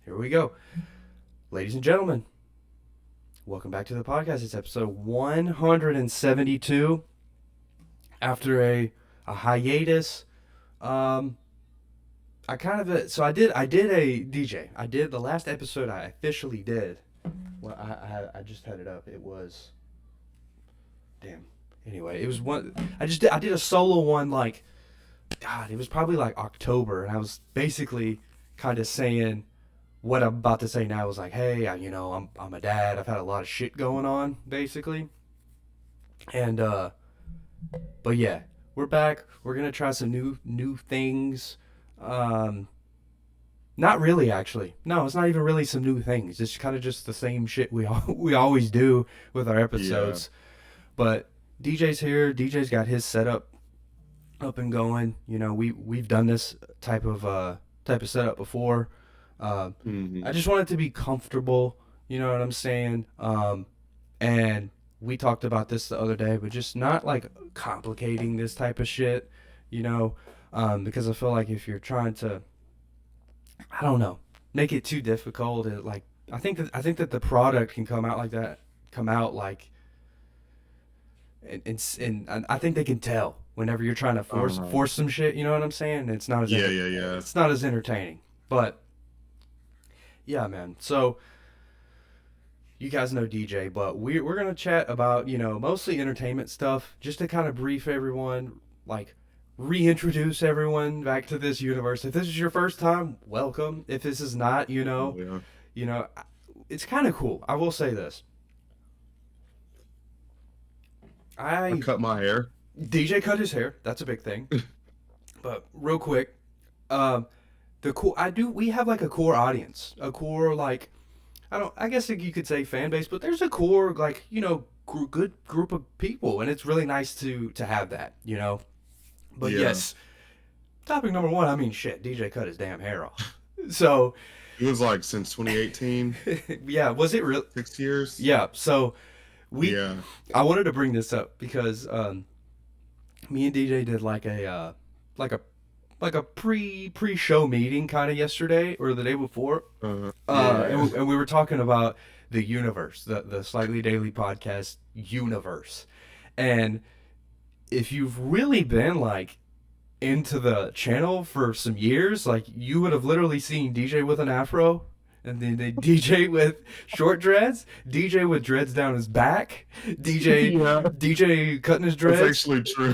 Here we go. Ladies and gentlemen, welcome back to the podcast. It's episode 172. After a hiatus, I kind of so I did a DJ. I did the last episode I officially did. Well, I just had it up. It was damn. Anyway, it was one I did a solo one like God, it was probably like October, and I was basically kind of saying what I'm about to say now. Was like, hey, I'm a dad. I've had a lot of shit going on, basically, and but yeah, we're back. We're gonna try some new things. Um, Not really, actually. No, it's not even really some new things. It's kind of just the same shit we always do with our Yeah. episodes. But DJ's here. DJ's got his setup up and going. We've done this type of setup before. Uh, I hmm just want it to be comfortable. You know what I'm saying? And we talked about this the other day, but just not like complicating this type of shit. You know, because I feel like if you're trying to, I don't know, make it too difficult, I think that the product can come out like that, come out like and I think they can tell whenever you're trying to Uh-huh. force some shit. You know what I'm saying? Yeah, yeah, yeah. It's not as entertaining. But yeah, man. So you guys know DJ, but we're gonna chat about mostly entertainment stuff, just to kind of brief everyone, like reintroduce everyone back to this universe. If this is your first time, welcome. If this is not, Oh, yeah. you know, it's kind of cool. I will say this. I I cut my hair. DJ cut his hair. That's a big thing. But real quick, um, the core I do we have like a core audience, a core like I guess you could say fan base, but there's a core like good group of people, and it's really nice to have that. But Yeah. yes, topic number one. I mean, shit, DJ cut his damn hair off. So It was like since 2018, yeah, was it real? 6 years. Yeah. So we Yeah. I wanted to bring this up because me and DJ did like a like a pre show meeting kind of yesterday or the day before, Yeah, yeah, yeah. and we were talking about the universe, the Slightly Daily podcast universe, and if you've really been like into the channel for some years, like you would have literally seen DJ with an afro, and then they DJ with short dreads, DJ with dreads down his back, DJ Yeah. DJ cutting his That's dreads, actually true.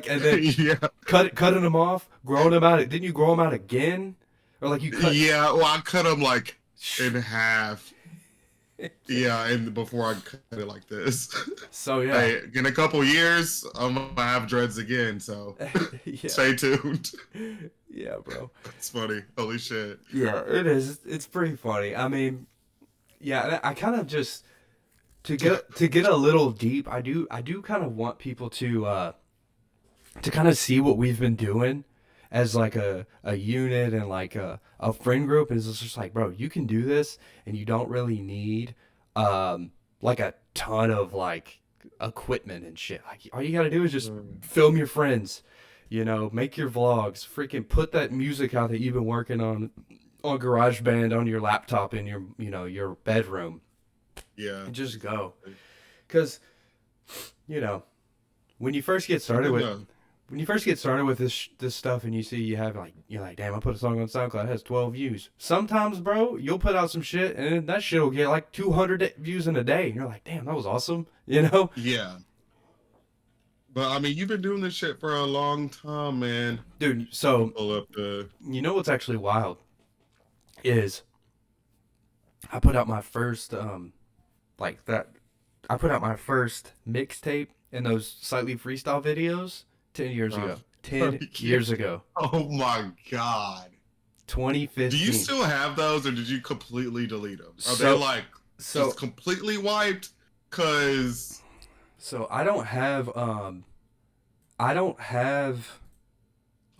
and then Yeah. cutting them off, growing them out. Didn't you grow them out again, or like you cut? Yeah. Well, I cut them like in half. Yeah, and before I cut it like this. So yeah, Hey, in a couple years, I'm gonna have dreads again, so yeah, stay tuned. yeah, bro. It's funny. Holy shit. Yeah, it is. It's pretty funny. I mean, yeah, I kind of just to get a little deep. I do kind of want people to kind of see what we've been doing as like a unit and like a friend group, and it's just like, bro, you can do this, and you don't really need like a ton of like equipment and shit. Like all you gotta do is just Mm. film your friends, make your vlogs, freaking put that music out that you've been working on GarageBand on your laptop in your bedroom, Yeah. and just go. Because you know when you first get started Even with though, this stuff, and you see you have like you're like, damn, I put a song on SoundCloud, it has 12 views. Sometimes, bro, you'll put out some shit, and that shit will get like 200 views in a day, and you're like, damn, that was awesome, yeah. But I mean, you've been doing this shit for a long time, man. dude. Let me So pull up the. what's actually wild is I put out my first like that. I put out my first mixtape in those slightly freestyle videos 10 years Uh, ago. 10 years ago, oh my god. Do you 2015. still have those, or did you completely delete them? Are they So like so just completely wiped? Cause so I don't have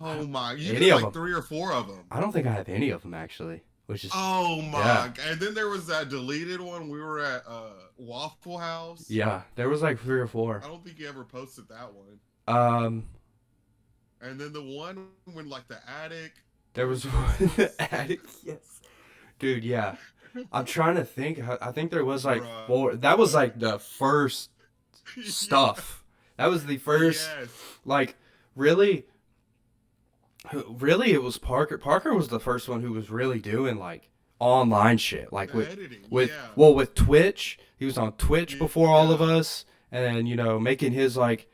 I oh don't, my, you any did of like them. three or four of them. I don't think I have any of them actually, which is Oh yeah. my! And then there was that deleted one. We were at Waffle House. Yeah, there was like three or four. I don't think you ever posted that one. Um And then the one when like the attic. there Where was you one in guys? the attic. Yes. Dude, yeah. I'm trying to think. I think there was like Bruh. four. That was like the first stuff. That was the first, Yes. like, really, really, it was Parker. Parker was the first one who was really doing like online shit, like The editing. with Yeah. well with Twitch. He was on Twitch before all of Yeah. us, and then making his like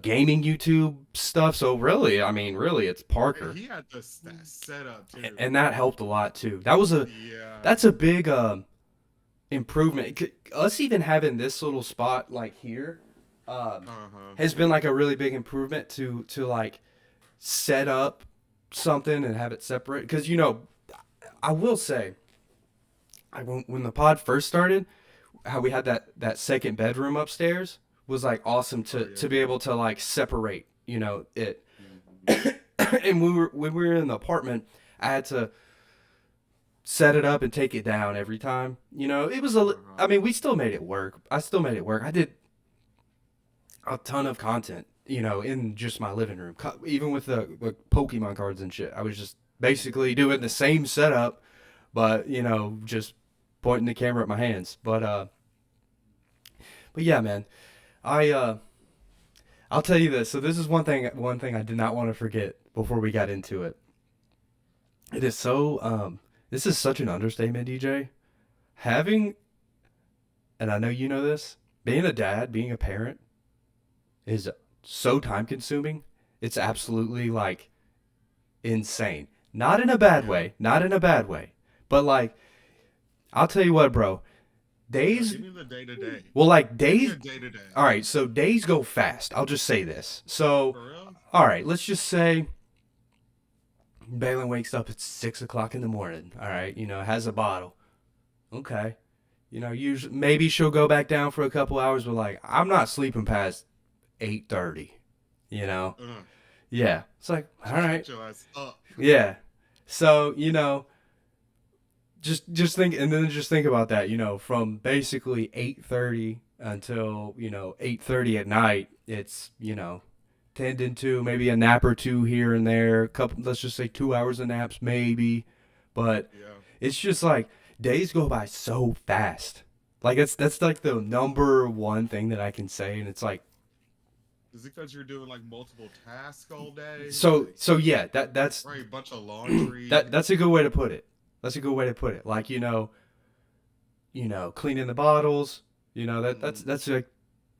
gaming YouTube stuff. So really, I mean, really, it's And Parker, he had that set up too. and that helped a lot too. That was a Yeah. that's a big improvement. Us even having this little spot like here Uh-huh. has been like a really big improvement to like set up something and have it separate. Because I will say, when the pod first started, how we had that second bedroom upstairs was like awesome Oh to yeah. be able to like separate it. Mhm. And when we were in the apartment, I had to set it up and take it down every time. It was I Uh-huh. mean, we still made it work. I still made it work. I did a ton of content, in just my living room. Even with the Pokemon cards and shit. I was just basically doing the same setup, but just pointing the camera at my hands. But yeah, man. I'll tell you this. So this is one thing I did not want to forget before we got into it. It is so this is such an understatement, DJ. Having, and I know you know this, being a dad, being a parent is so time consuming. It's absolutely like insane. Not in a bad Yeah. way. Not in a bad way. But like, I'll tell you what, bro. No, Days, give me the day to day. well, like Give me a days. day to day. All right, so days go fast. I'll just say this. So, For real? all right, let's just say Balin wakes up at 6 o'clock in the morning. All right, has a bottle. Okay, usually maybe she'll go back down for a couple hours, but like I'm not sleeping past 8:30. You know, Uh, yeah. It's like all right, shut your ass up. yeah. So just think, and then just think about that. From basically 8:30 until 8:30 at night. It's tending to maybe a nap or two here and there. A couple, let's just say 2 hours of naps maybe, but Yeah. it's just like days go by so fast. Like that's like the number one thing that I can say, and it's like Is it because you're doing like multiple tasks all day? Like, so yeah. That's right, bunch of laundry. that's a good way to put it. That's a good way to put it. Like cleaning the bottles. That's Mhm. that's like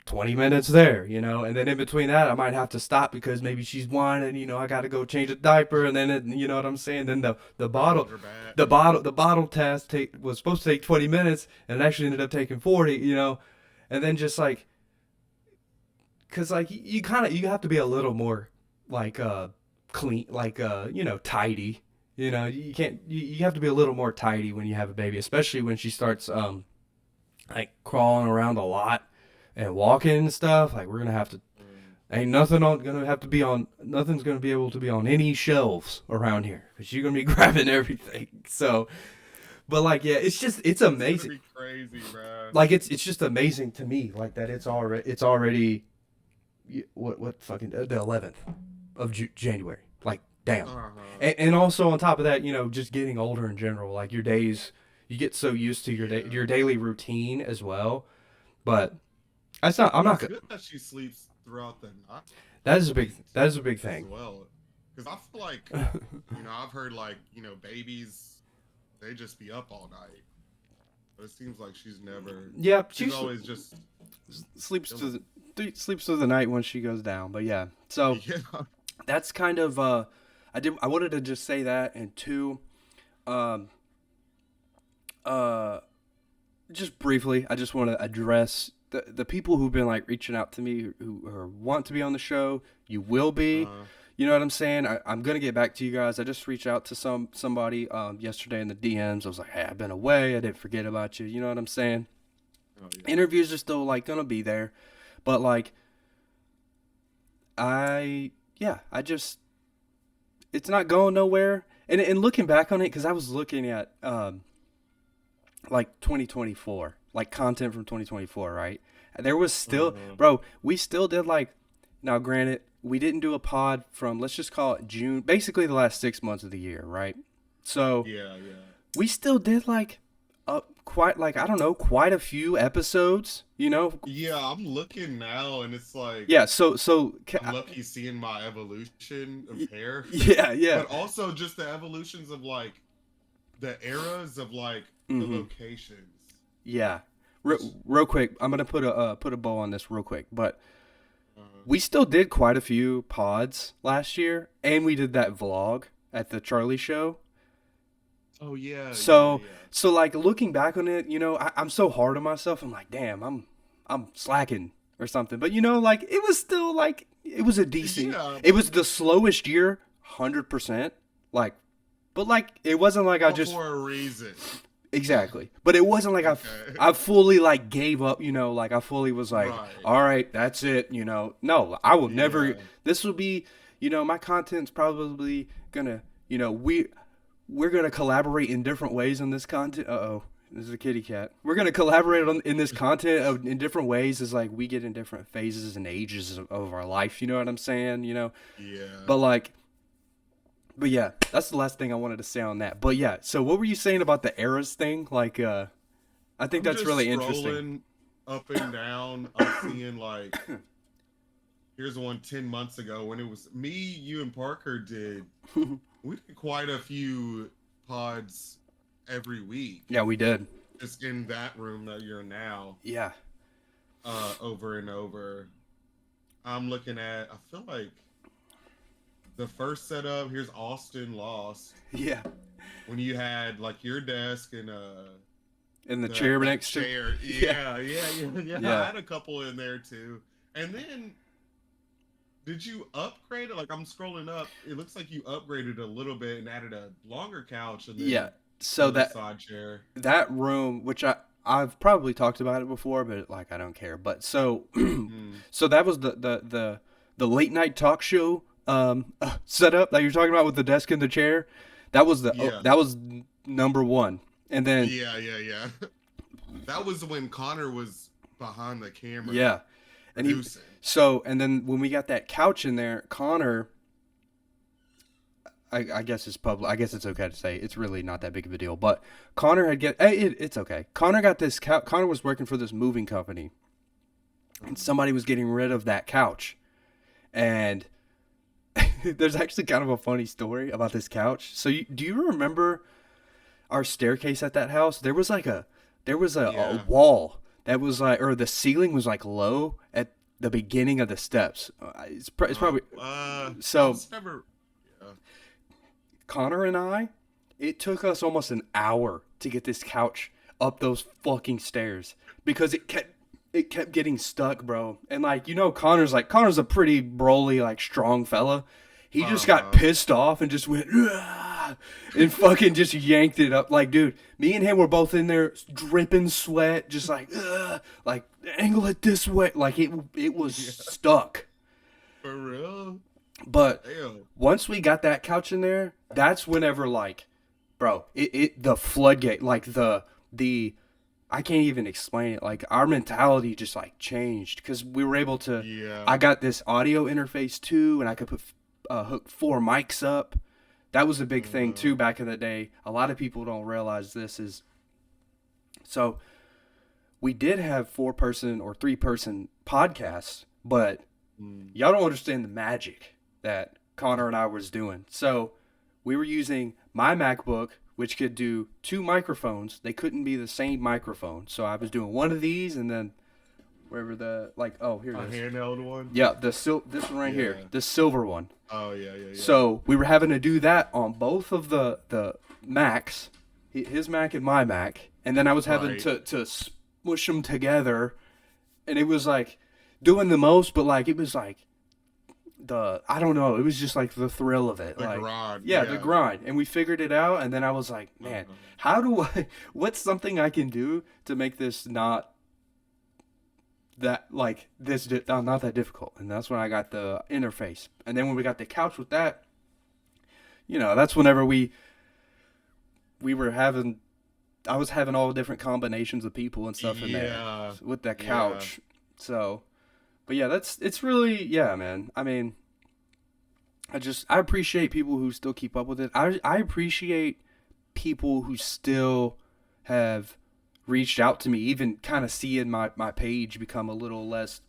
20 minutes there, and then in between that, I might have to stop because maybe she's whining, I got to go change a diaper, and then you know what I'm saying. Then the Gotta bottle, feed her back. the bottle test was supposed to take 20 minutes, and it actually ended up taking 40, and then just like, cause like you have to be a little more like clean, like tidy. You can't you have to be a little more tidy when you have a baby, especially when she starts like crawling around a lot and walking and stuff. Like we're gonna have to Mm. ain't nothing on gonna have to be on nothing's gonna be able to be on any shelves around here because you're gonna be grabbing everything. So, but like yeah, it's It's gonna amazing. be crazy, bruh. Like it's just amazing to me like that it's already what fucking the 11th of January. Like damn. Uh-huh. And also on top of that, just getting older in general, like your days, you get so used to Yeah. your daily routine as well. But that's not. I'm And not it's gonna. good that she sleeps throughout the That is a big. night That is a big as thing. well. Because I feel like, I've heard like, babies, they just be up all night. But it seems like Yeah, she she's always just sleeps chilling. sleeps through the night when she goes down. But yeah, so Yeah. that's kind of. I wanted to just say that, and two, um, uh, just briefly, I just want to address the people who've been like reaching out to me who want to be on the show. You will be. Uh, You know what I'm saying? I'm gonna get back to you guys. I just reached out to somebody yesterday in the DMs. I was like, hey, I've been away. I didn't forget about you. You know what I'm saying? oh, yeah. Interviews are still like gonna be there, but like I just it's not going nowhere. And looking back on it, because I was looking at like 2024, like content from 2024, right? There was still, Uh-huh. bro, we still did like, now granted, we didn't do a pod from, let's just call it June, basically the last 6 months of the year, right? So Yeah, yeah. we still did like quite like I don't know, quite a few episodes, you know. Yeah, I'm looking now, and it's like Yeah, so I'm lucky seeing my evolution of hair, yeah, yeah. but also just the evolutions of like the eras of like the Mhm. locations. Yeah. Which, Real quick, I'm going to put a bow on this real quick, but uh, we still did quite a few pods last year, and we did that vlog at the Charlie show. oh yeah, yeah, So, yeah. so like looking back on it, I'm so hard on myself. I'm like, damn, I'm slacking or something. But like it was still like it was a decent. Yeah, It was the slowest year, 100%. Like, but like it wasn't like I all just for a reason. exactly. But it wasn't like Okay. I fully like gave up. Like I fully was like, Right. all right, that's it. No, I will never. Yeah. This will be. My content's probably gonna. We're gonna collaborate in different ways on this content. Uh-oh, this is a kitty cat. We're gonna collaborate in this content in different ways as like we get in different phases and ages of our life. You know what I'm saying? Yeah. But like, but yeah, that's the last thing I wanted to say on that. But yeah, so what were you saying about the eras thing? Like, I think I'm that's just really interesting. scrolling up and down. I'm seeing like here's one 10 months ago when it was me, you, and Parker did. We did quite a few pods every week, Yeah, we did. just in that room that you're in now, Yeah, over and over. I'm looking at. I feel like the first setup. Here's Austin Lost yeah. when you had like your desk and In the chair that next to. chair. Yeah. Yeah. Yeah. I had a couple in there too. And then did you upgrade it? Like I'm scrolling up, it looks like you upgraded a little bit and added a longer couch and Yeah. then So another side chair. that room, which I've probably talked about it before, but like I don't care. But so Mm, so that was the late night talk show setup that you're talking about with the desk and the chair. yeah, That was number one, and then yeah. That was when Connor was behind the camera yeah, and producing. and then when we got that couch in there, Connor. I guess it's public. I guess it's okay to say it's really not that big of a deal. But Connor it's okay. Connor got this couch. Connor was working for this moving company, and somebody was getting rid of that couch. And there's actually kind of a funny story about this couch. So do you remember our staircase at that house? There was Yeah. a wall that was like, or the ceiling was like low at the beginning of the steps. It's probably I so. was never. Yeah. Connor and I, it took us almost an hour to get this couch up those fucking stairs because it kept getting stuck, bro. And like, Connor's a pretty broly, like strong fella. He just got pissed off and just went "Ugh," and fucking just yanked it up. Like, dude, me and him were both in there dripping sweat, just like "Ugh," like angle it this way. Like it was stuck. For real? But Damn. once we got that couch in there, that's whenever like, bro, the floodgate, like the I can't even explain it. Like our mentality just like changed because we were able to. Yeah. I got this audio interface too, and I could hook 4 mics up. That was a big thing too back in the day. A lot of people don't realize this is. So, we did have 4-person or 3-person podcasts, but y'all don't understand the magic that Connor and I was doing. So we were using my MacBook, which could do 2 microphones. They couldn't be the same microphone. So I was doing one of these and then wherever here A it is. handheld one? Yeah, this one right here, the silver one. Oh, yeah. So we were having to do that on both of the Macs, his Mac and my Mac. And then I was having to smush them together. And it was like doing the most, but like it was like I don't know, it was just like the thrill of it. The like grind. yeah, the grind. And we figured it out, and then I was like, man, what's something I can do to make this not that like this not that difficult? And that's when I got the interface. And then when we got the couch with that, that's whenever we were having I was having all different combinations of people and stuff in there with that couch. So, but yeah, it's really, yeah, man. I mean, I appreciate people who still keep up with it. I appreciate people who still have reached out to me, even kind of seeing my page become a little less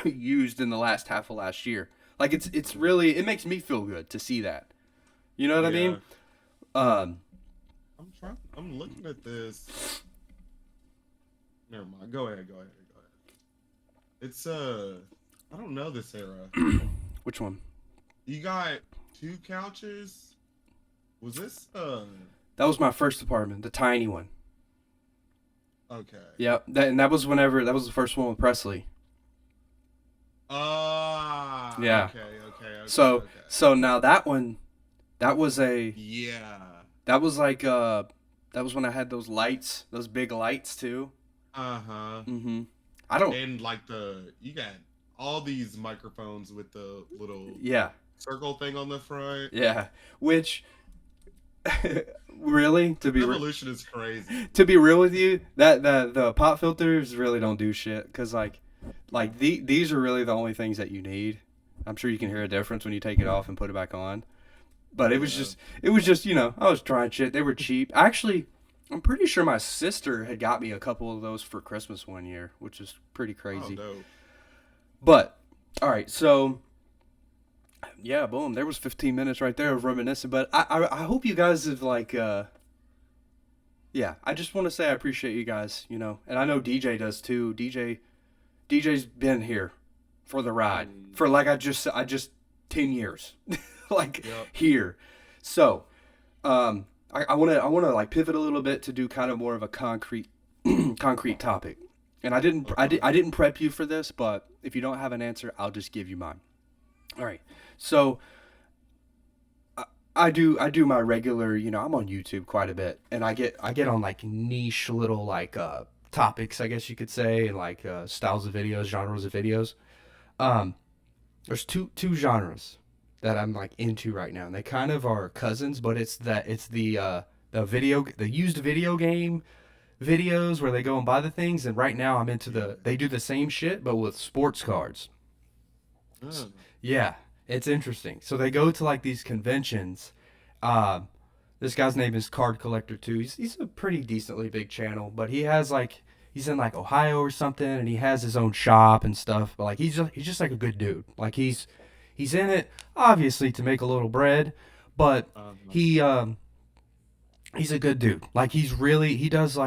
used in the last half of last year. Like it's really, it makes me feel good to see that. You know what I Yeah. mean? Um, I'm looking at this. Never mind. Go ahead. Go ahead. Go ahead. It's I don't know this era. which one? You got two couches. Was this That was my first apartment, the tiny one. okay? Yeah, that was whenever that was the first one with Presley. Ah, Yeah. okay. So now that one, that was a Yeah. that was like that was when I had those lights, those big lights too. Uh-huh. Mm-hmm. I don't. And like you got all these microphones with the little Yeah. circle thing on the front. Yeah. Which really Evolution is crazy. to be real with you, that the pop filters really don't do shit because these are really the only things that you need. I'm sure you can hear a difference when you take it off and put it back on. But it was just I was trying shit. They were cheap. Actually, I'm pretty sure my sister had got me a couple of those for Christmas one year, which is pretty crazy. Oh, dope. But all right, so yeah, boom. There was 15 minutes right there of reminiscing. But I hope you guys have yeah. I just want to say I appreciate you guys, and I know DJ does too. DJ's been here for the ride for I just 10 years, Yep. here. So, I wanna like pivot a little bit to do kind of more of a concrete topic. And I didn't prep you for this, but if you don't have an answer, I'll just give you mine. All right. So I do my regular, I'm on YouTube quite a bit, and I get on like niche little topics, I guess you could say, and styles of videos, genres of videos. Um, there's two genres that I'm like into right now, and they kind of are cousins, but it's the used video game videos where they go and buy the things, and right now I'm into they do the same shit but with sports cards. Oh. Yeah, it's interesting. So they go to these conventions. Uh, this guy's name is Card Collector 2. He's a pretty decently big channel, but he has he's in Ohio or something, and he has his own shop and stuff. But he's just like a good dude. He's in it obviously to make a little bread, but he's a good dude. He does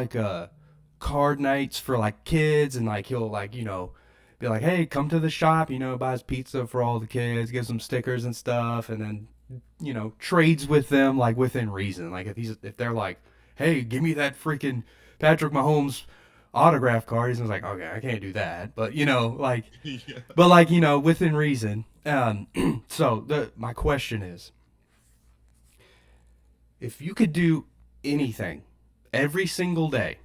card nights for kids, and he'll be like, hey, come to the shop, buys pizza for all the kids, gives them stickers and stuff, and then trades with them within reason. If they're like, hey, give me that freaking Patrick Mahomes autograph card, he's like, okay, I can't do that, but Yeah. but within reason. So my question is, if you could do anything every single day,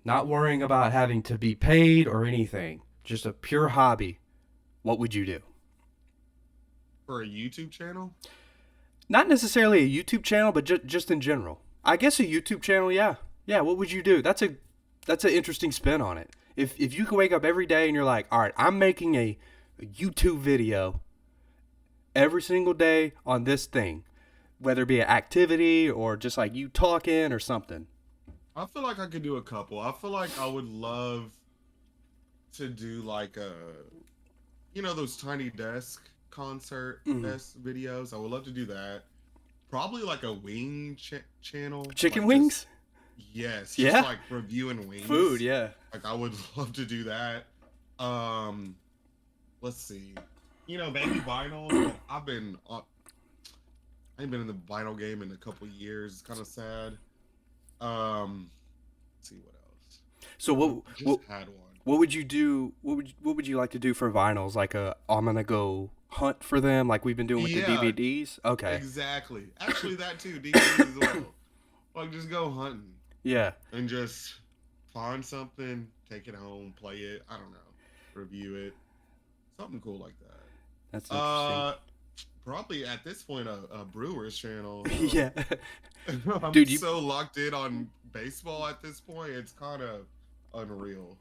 not worrying about having to be paid or anything, just a pure hobby, what would you do? For a YouTube channel? Not necessarily a YouTube channel, but just in general. I guess a YouTube channel, yeah. Yeah, what would you do? That's an interesting spin on it. If you could wake up every day and you're like, all right, I'm making a YouTube video every single day on this thing, whether it be an activity or just you talking or something. I feel like I could do a couple. I feel like I would love to do those tiny desk concert desk videos. I would love to do that. Probably a wing channel. Chicken wings? Yes. Yeah. Just reviewing wings. Food, yeah. I would love to do that. Let's see. Maybe vinyl. I ain't been in the vinyl game in a couple years. It's kind of sad. Let's see what else. So what had one. What would you do? What would you like to do for vinyls? I'm gonna go hunt for them, like we've been doing with the DVDs. Okay. Exactly. Actually, that too. DVDs as well. Just go hunting. Yeah. And just find something, take it home, play it. I don't know, review it, something cool like that. That's interesting. Probably at this point a Brewers channel. Yeah. I'm Dude, so locked in on baseball at this point. It's kind of unreal.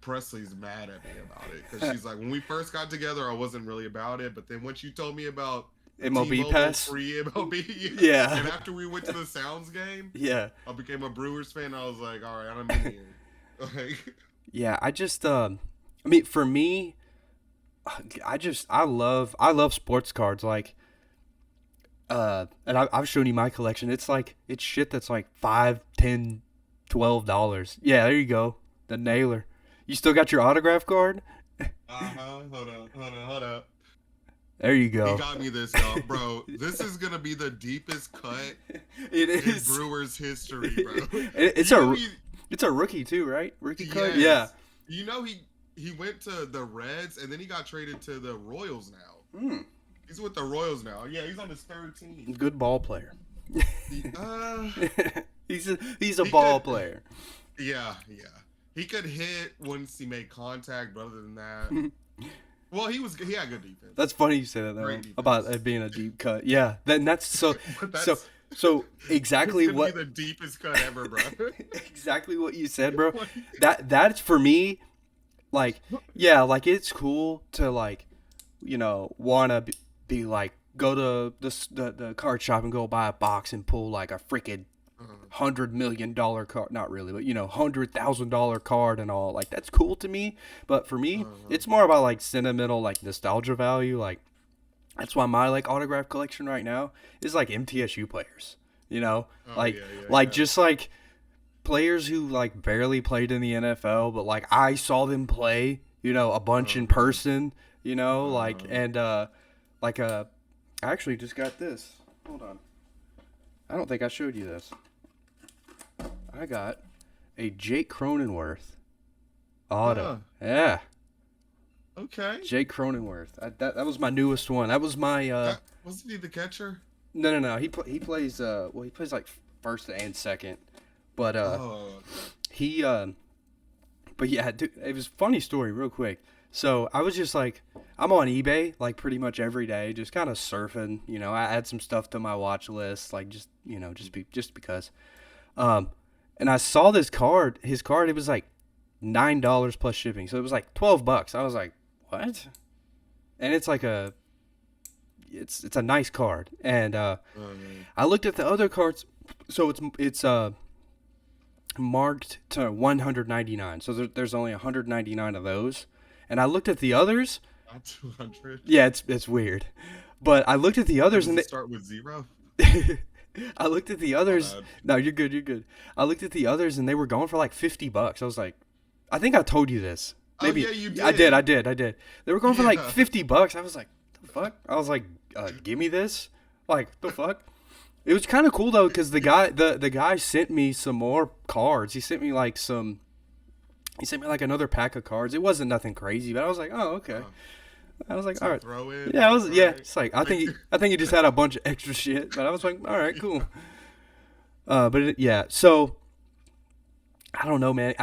Presley's mad at me about it because she's like, when we first got together, I wasn't really about it, but then once you told me about MLB T-Mobile pass. free MLB. Yeah. And after we went to the Sounds game, Yeah. I became a Brewers fan. I was like, all right, I'm in here. Like, Yeah, I just I mean for me, I love sports cards like and I've shown you my collection. It's shit that's like $5, $10, $12. Yeah, there you go. The nailer. You still got your autograph card? hold up. There you He go. got me this, y'all, bro. This is gonna be the deepest cut It in is. Brewers history, bro. It's You know it's a rookie too, right? Rookie card. yes. Yeah. You know he went to the Reds and then he got traded to the Royals now. Mm. He's with the Royals now. Yeah, he's on his third team. Good ball player. Uh, he's a He ball could- player. yeah. He could hit once he made contact, but other than that, well, he had good defense. That's funny you said that Great defense. about it being a deep cut. Yeah, then that's so But so so exactly it's gonna what be the deepest cut ever, bro. exactly what you said, bro. That's for me. Like, yeah, like it's cool to like, wanna be like go to the card shop and go buy a box and pull like a freaking $100 million card, not really, but $100,000 card and all. Like that's cool to me, but for me it's more about like sentimental, like nostalgia value. Like that's why my like autograph collection right now is like MTSU players, just like players who like barely played in the NFL, but like I saw them play a bunch in person, I actually just got this. Hold on, I don't think I showed you this. I got a Jake Cronenworth auto. Yeah. Okay. Jake Cronenworth. That was my newest one. That was my. Wasn't he the catcher? No. He plays. He plays like first and second, but he. But yeah, dude, it was a funny story, real quick. So I was just like, I'm on eBay like pretty much every day, just kind of surfing. I add some stuff to my watch list, like just because. And I saw his card. It was like $9 plus shipping, so it was like $12. I was like, what? And it's like it's a nice card. And I looked at the other cards, so it's marked to $199. So there's only 199 of those. And I looked at the others. Not 200. Yeah, it's weird. But I looked at the others and they start with 0. I looked at the others. No, you're good. I looked at the others and they were going for like $50. I was like, I think I told you this. Maybe you did. I did. They were going for like $50. I was like, the fuck? I was like, give me this. Like, the fuck? It was kind of cool though, because the guy sent me some more cards. He sent me like another pack of cards. It wasn't nothing crazy, but I was like, oh, okay. I was like, all right. Throw in. Yeah, It's like I think he just had a bunch of extra shit, but I was like, all right, cool. So I don't know, man.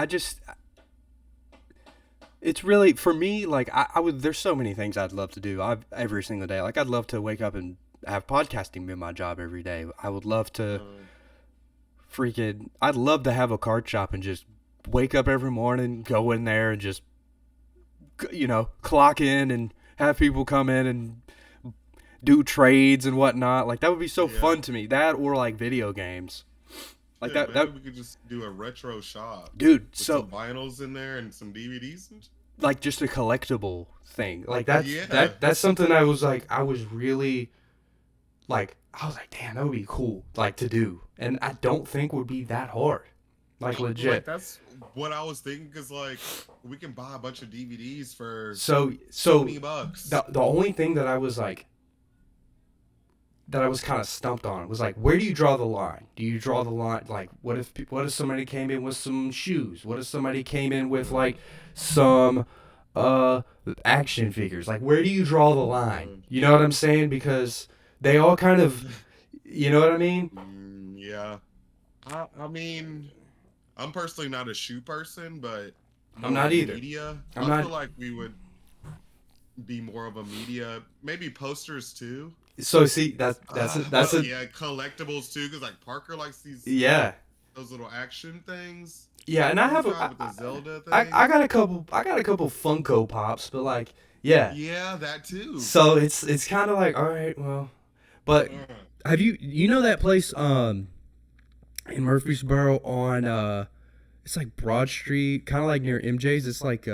It's really for me. Like I would. There's so many things I'd love to do. Every single day. Like I'd love to wake up and have podcasting be my job every day. I would love to I'd love to have a card shop and just wake up every morning, go in there and just clock in and have people come in and do trades and whatnot. Like that would be so fun to me. That or like video games. Like that we could just do a retro shop, dude. With So some vinyls in there and some DVDs. like just a collectible thing. Like Yeah. that's something I was really like. I was like, damn, that would be cool. Like to do, and I don't think would be that hard. Like legit. Like, that's what I was thinking, because like we can buy a bunch of DVDs for so $20. The only thing that I was like that I was kind of stumped on was like, where do you draw the line? Do you draw the line like what if somebody came in with some shoes? What if somebody came in with like some action figures? Like where do you draw the line? You know what I'm saying? Because they all kind of, you know what I mean? Yeah. I mean, I'm personally not a shoe person, but I'm not either. Media. I feel like we would be more of a media, maybe posters too. So see, that's collectibles too, because like Parker likes those little action things. Yeah, and I have with the Zelda thing. I got a couple Funko Pops, but like yeah that too. So it's kind of like, all right, well, But have you know that place in Murfreesboro on it's like Broad Street, kind of like near MJ's. It's like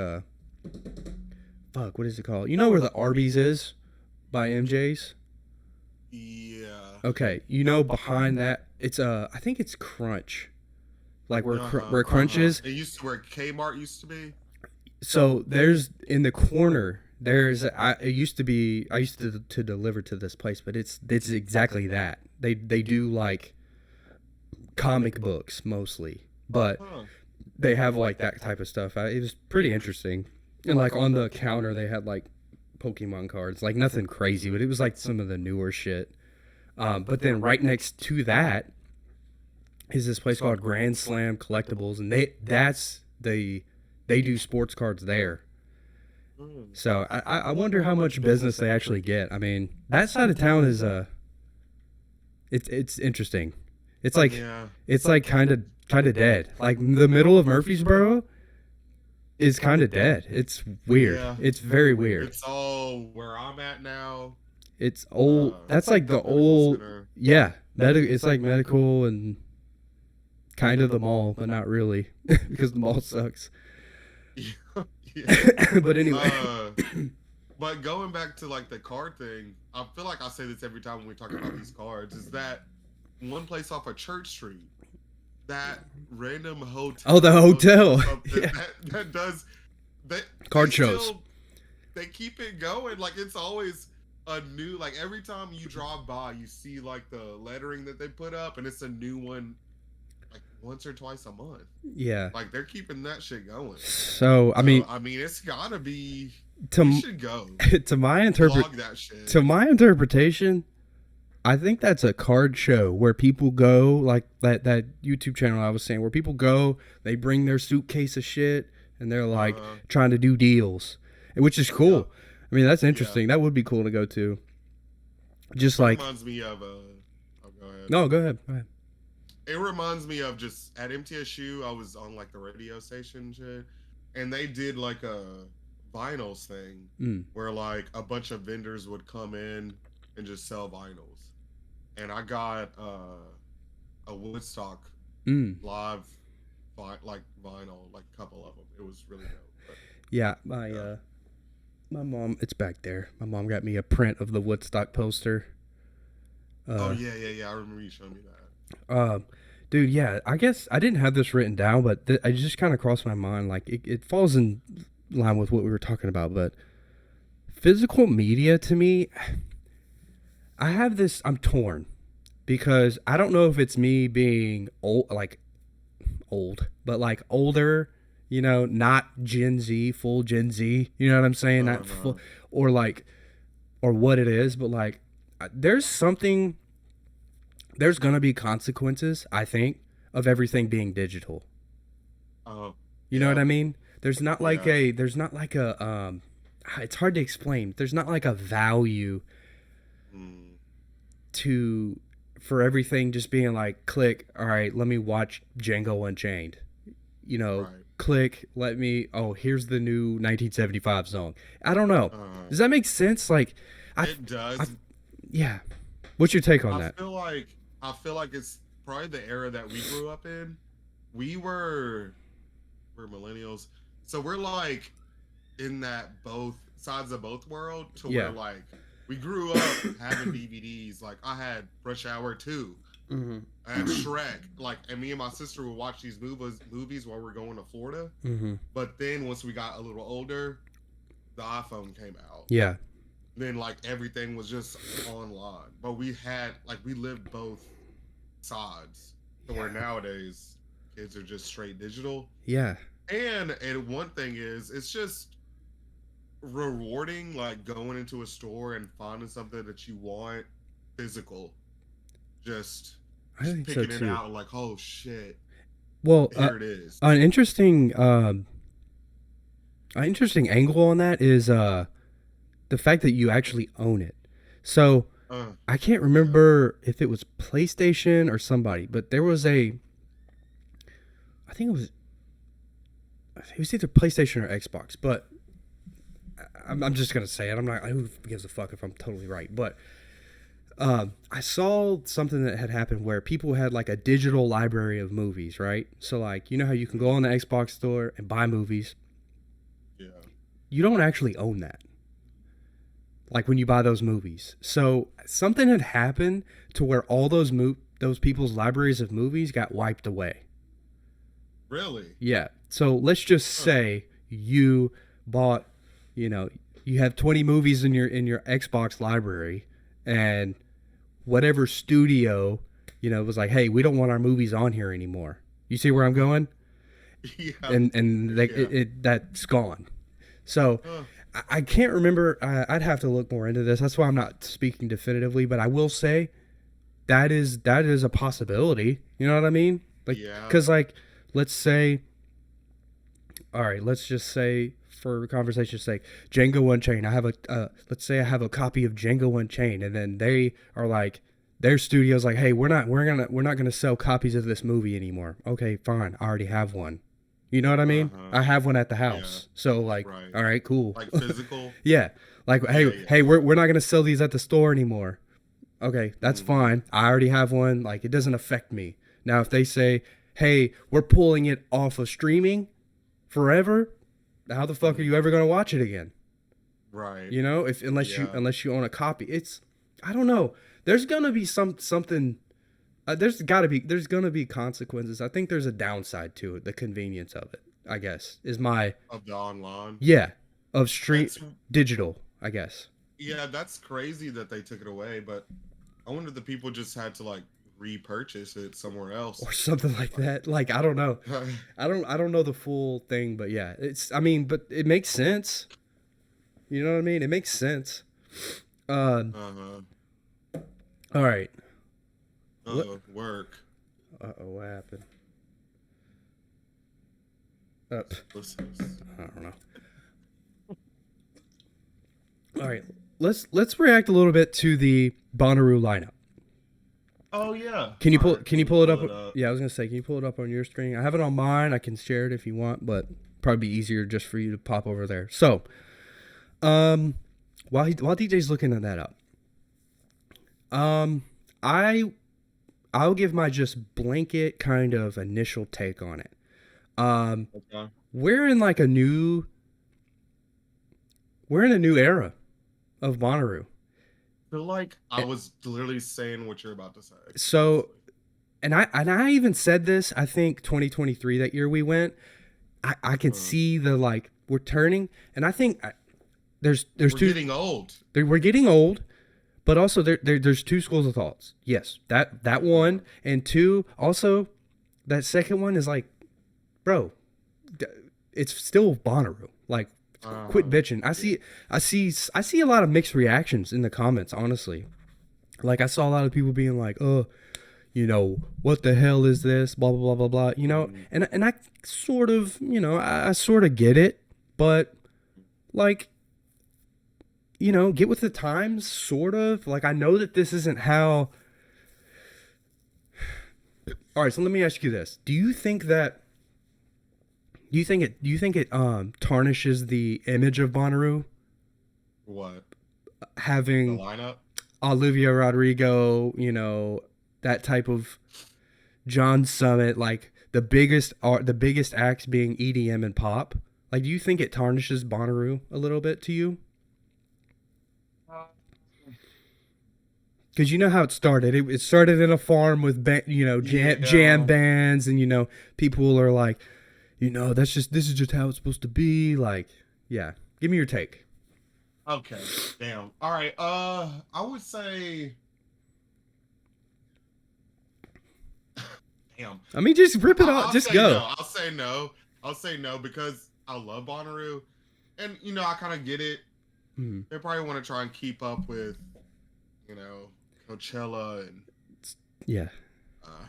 fuck, what is it called? You know where the Arby's is by MJ's? Yeah. Okay, you know behind that it's I think it's Crunch. Like where Crunch is. It used to where Kmart used to be. So there's in the corner. I used to deliver to this place, but it's exactly that. They do like comic books mostly, but they have like that type of stuff. It was pretty interesting. And like on the counter, they had like Pokemon cards, like nothing crazy, but it was like some of the newer shit. But then right next to that is this place called Grand Slam Collectibles, and they do sports cards there. So I wonder how much business they actually get. I mean, that side of town is it's interesting. It's like kind of dead. Like the middle of Murfreesboro is kind of dead. It's weird. Yeah. It's very weird. It's all where I'm at now. It's old. That's like the old. Center. Yeah, it's like medical and kind of the mall, but not really because the mall sucks. Yeah. But anyway. But going back to like the card thing, I feel like I say this every time when we talk about these cards, is that one place off of Church Street, that random hotel. Oh, the hotel. Yeah. That does that card shows. They keep it going. Like it's always a new, like every time you drive by, you see like the lettering that they put up, and it's a new one. Like once or twice a month. Yeah. Like they're keeping that shit going. So I mean, it's gotta be. You should go. To my interpretation, I think that's a card show where people go, like that YouTube channel I was saying, where people go, they bring their suitcase of shit, and they're like trying to do deals, which is cool. Yeah. I mean, that's interesting. Yeah. That would be cool to go to. Just like reminds me of go ahead. No, go ahead. Go ahead. It reminds me of just at MTSU, I was on like the radio station and shit, and they did like a vinyls thing where like a bunch of vendors would come in and just sell vinyls, and I got a Woodstock live like vinyl, like a couple of them. It was really dope. But, yeah, my mom, it's back there. My mom got me a print of the Woodstock poster. Oh yeah. I remember you showing me that. Dude, yeah, I guess I didn't have this written down, but it just kind of crossed my mind. Like it falls in line with what we were talking about, but physical media to me, I'm torn because I don't know if it's me being old, but like older, you know, not Gen Z, full Gen Z, you know what I'm saying? Not full, or what it is, but like there's gonna be consequences, I think, of everything being digital. You know what I mean? There's not like it's hard to explain. There's not like a value for everything just being like, click, all right, let me watch Django Unchained. You know, click, here's the new 1975 song. I don't know. Does that make sense? Like, it does. Yeah. What's your take on that? I feel like it's probably the era that we grew up in. We're millennials, so we're like in that both sides of both world to where like we grew up having DVDs. Like I had Rush Hour 2, I had Shrek, like, and me and my sister would watch these movies while we're going to Florida. But then once we got a little older, the iPhone came out. Yeah. Then like everything was just online, but we lived both sides. So where nowadays kids are just straight digital. Yeah. And one thing is, it's just rewarding, like going into a store and finding something that you want physical. Just picking it out like, oh shit. Well, here it is. An interesting angle on that is the fact that you actually own it. So I can't remember if it was PlayStation or somebody, but there was I think it was either PlayStation or Xbox, but I'm just gonna say it. I'm not. Who gives a fuck if I'm totally right? But I saw something that had happened where people had like a digital library of movies, right? So like, you know how you can go on the Xbox store and buy movies. Yeah. You don't actually own that. Like when you buy those movies. So something had happened to where all those people's libraries of movies got wiped away. Really? Yeah. So let's just Huh. say you bought, you know, you have 20 movies in your Xbox library, and whatever studio, was like, "Hey, we don't want our movies on here anymore." You see where I'm going? Yeah. And Yeah. that's gone. So Huh. I can't remember. I'd have to look more into this. That's why I'm not speaking definitively, but I will say that is a possibility. You know what I mean? Like, Yeah. because like, let's say, all right, let's just say for conversation's sake, Django Unchained. I have a let's say I have a copy of Django Unchained, and then they are like, their studio's like, hey, we're not gonna sell copies of this movie anymore. Okay, fine, I already have one. You know what I mean? Uh-huh. I have one at the Yeah. house. So like, Right. all right, cool. Like physical? Yeah. Like, Yeah, hey, yeah. hey, we're not gonna sell these at the store anymore. Okay, that's Hmm. fine. I already have one. Like, it doesn't affect me. Now, if they say, hey, we're pulling it off of streaming forever, how the fuck are you Hmm. ever gonna watch it again? Right. You know, if Yeah. unless you own a copy, I don't know. There's gonna be something. There's gonna be consequences. I think there's a downside to it. The convenience of it, I guess, is my Of the online. yeah of street That's digital. I guess yeah, that's crazy that they took it away, but I wonder if the people just had to like repurchase it somewhere else. or something like Like that. Like I don't know. I don't know the full thing, but yeah, I mean, but it makes sense. You know what I mean? It makes sense. uh-huh. All right. What? Work. What happened? Uh, Listen. I don't know. All right. Let's react a little bit to the Bonnaroo lineup. Oh yeah. Can you All pull right, can let you me pull it pull up? it up. Yeah, I was gonna say, can you pull it up on your screen? I have it on mine. I can share it if you want, but probably be easier just for you to pop over there. So, um, while DJ's looking at that up, um, I I'll give my just blanket kind of initial take on it. Um, Okay. we're in like a new we're in a new era of Bonnaroo. Feel like I Eh, was literally saying what you're about to say, So, honestly. and I even said this. I think 2023, that year we went. I can Uh, see the like we're turning, and I think there's we're two. getting old. We're getting old, but also there's two schools of thoughts. Yes, that Uh, one, and two, also that second one is like, bro, it's still Bonnaroo. Like, quit uh, bitching. yeah. I see a lot of mixed reactions in the comments. Honestly, like I saw a lot of people being like, oh, what the hell is this? Blah blah blah blah blah. Mm, And I sort of, I sort of get it, but like, get with the times, sort of. Like, I know that this isn't how. All right, so let me ask you this: Do you think it tarnishes the image of Bonnaroo what? The having lineup? Olivia Rodrigo, that type of John Summit, like the biggest acts being EDM and pop? Like, do you think it tarnishes Bonnaroo a little bit to you? Uh, Because you know how it started. It started in a farm with jam yeah. bands, and people are like, this is just how it's supposed to be. Like, yeah, give me your take. Okay. Damn. All right. I would say. Damn. I mean, just rip it off. I'll Just say go. no. I'll say no. I'll say no because I love Bonnaroo, and I kind of get it. Hmm. They probably want to try and keep up with, you know, Coachella and Yeah, uh,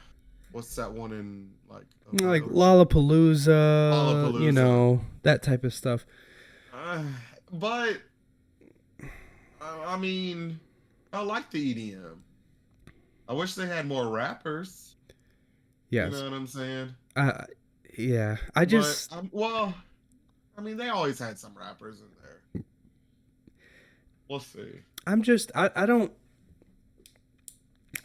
what's that one in like like Ohio? Lollapalooza, Lollapalooza. that type of stuff. Uh, but I mean, I like the EDM. I wish they had more rappers. You Yes. know what I'm saying? Uh, yeah. I But just, well, I mean, they always had some rappers in there. We'll see. I'm just, I don't.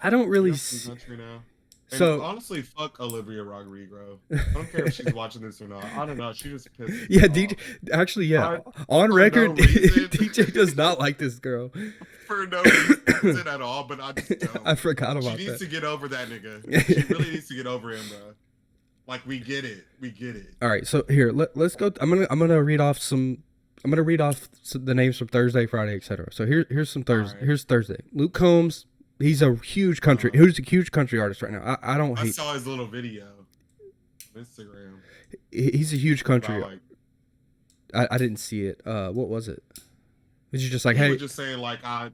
I don't really. Got some country now. And So honestly, fuck Olivia Rodrigo. I don't care if she's watching this or not. I don't know. She just pisses yeah, me DJ. off. Actually, yeah. On For record, no reason. DJ does not like this girl. For no reason at all, but I just don't. I forgot She about needs that. to get over that nigga. She really needs to get over him, bro. Like we get it. We get it. All right, so here let's go. I'm gonna read off some. I'm gonna read off the names from Thursday, Friday, etc. So here's some Thursday. Right. Here's Thursday. Luke Combs. He's a huge country. Who's a huge country artist right now. I don't I hate. saw his little video on Instagram. He's a huge country. About, like, I didn't see it. What was it? Was you just like, he hey? was just saying like I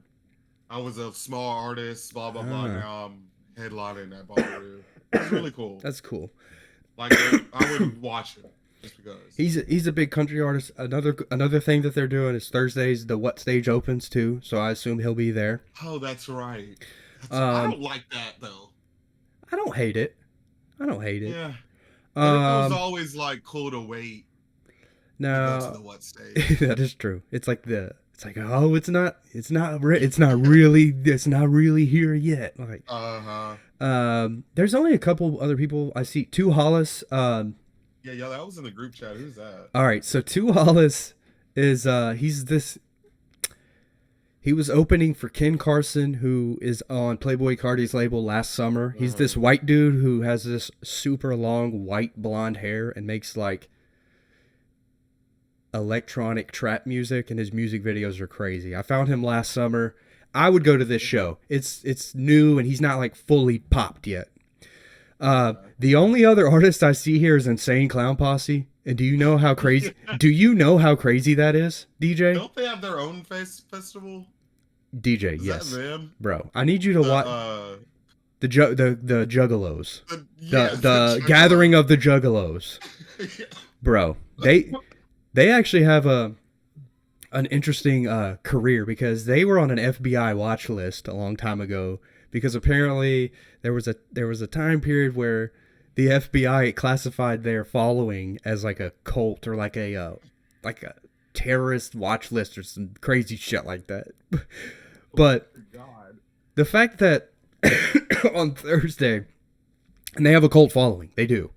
was a small artist, blah blah blah. Now I'm headlining at Bonnaroo. It's really cool. That's cool. Like I would watch it just because. He's a big country artist. Another thing that they're doing is Thursdays the What Stage opens too, so I assume he'll be there. Oh, that's right. I don't like that though. I don't hate it. Yeah. But it was always like cool to wait. No, to go to the What Stage. that is true. It's like oh, it's not really here yet. Like there's only a couple other people I see. Tu Hollis. Yeah, that was in the group chat. Who's that? All right, so Tu Hollis is he was opening for Ken Carson, who is on Playboy Cardi's label last summer. He's this white dude who has this super long white blonde hair and makes like electronic trap music, and his music videos are crazy. I found him last summer. I would go to this show. It's new and he's not like fully popped yet. The only other artist I see here is Insane Clown Posse. And do you know how crazy that is, DJ? Don't they have their own festival? DJ, Is yes. that them? Bro, I need you to watch the Juggalos. The gathering of the Juggalos. Yeah. Bro, they actually have an interesting career because they were on an FBI watch list a long time ago because apparently there was a time period where the FBI classified their following as like a cult or like a terrorist watch list or some crazy shit like that. But the fact that on Thursday, and they have a cult following, they do.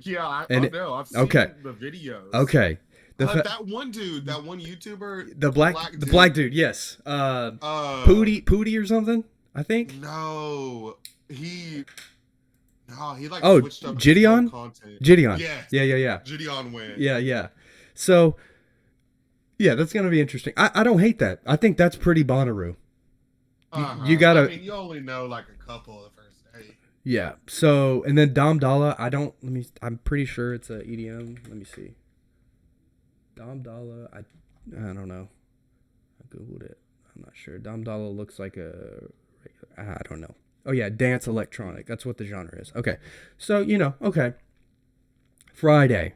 Yeah, I know. I've seen the videos. Okay. That one dude, that one YouTuber, the black dude, yes. Pootie or something, I think. No, he like oh, switched up Gideon? his content. Gideon. Yes. Yeah. Gideon win. Yeah. So, yeah, that's gonna be interesting. I don't hate that. I think that's pretty Bonnaroo. You gotta. I mean, you only know like a couple the first day. Yeah. So, and then Dom Dalla. I'm pretty sure it's a EDM. Let me see. Dom Dalla. I don't know. I googled it. I'm not sure. Dom Dalla looks like I don't know. Oh yeah, dance electronic. That's what the genre is. Okay. So, okay. Friday.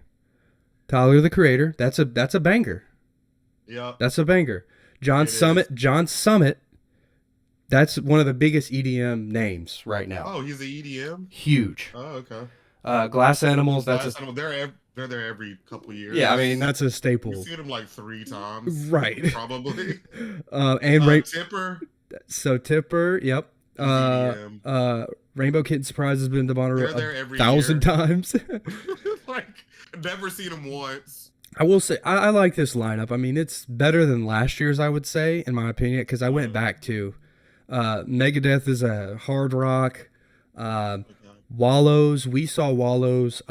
Tyler the Creator. That's a banger. Yeah. That's a banger. John Summit. That's one of the biggest EDM names right now. Oh, he's a EDM? Huge. Oh, okay. Glass Animals. They're there every couple years. Yeah, I mean that's a staple. You've seen them like 3 times, right? Probably. Tipper. So Tipper, yep. Rainbow Kitten Surprise has been to Bonnaroo 1,000 times. Like, never seen them once. I will say I like this lineup. I mean, it's better than last year's, I would say, in my opinion, because I went back to Megadeth is a hard rock. Wallows, we saw Wallows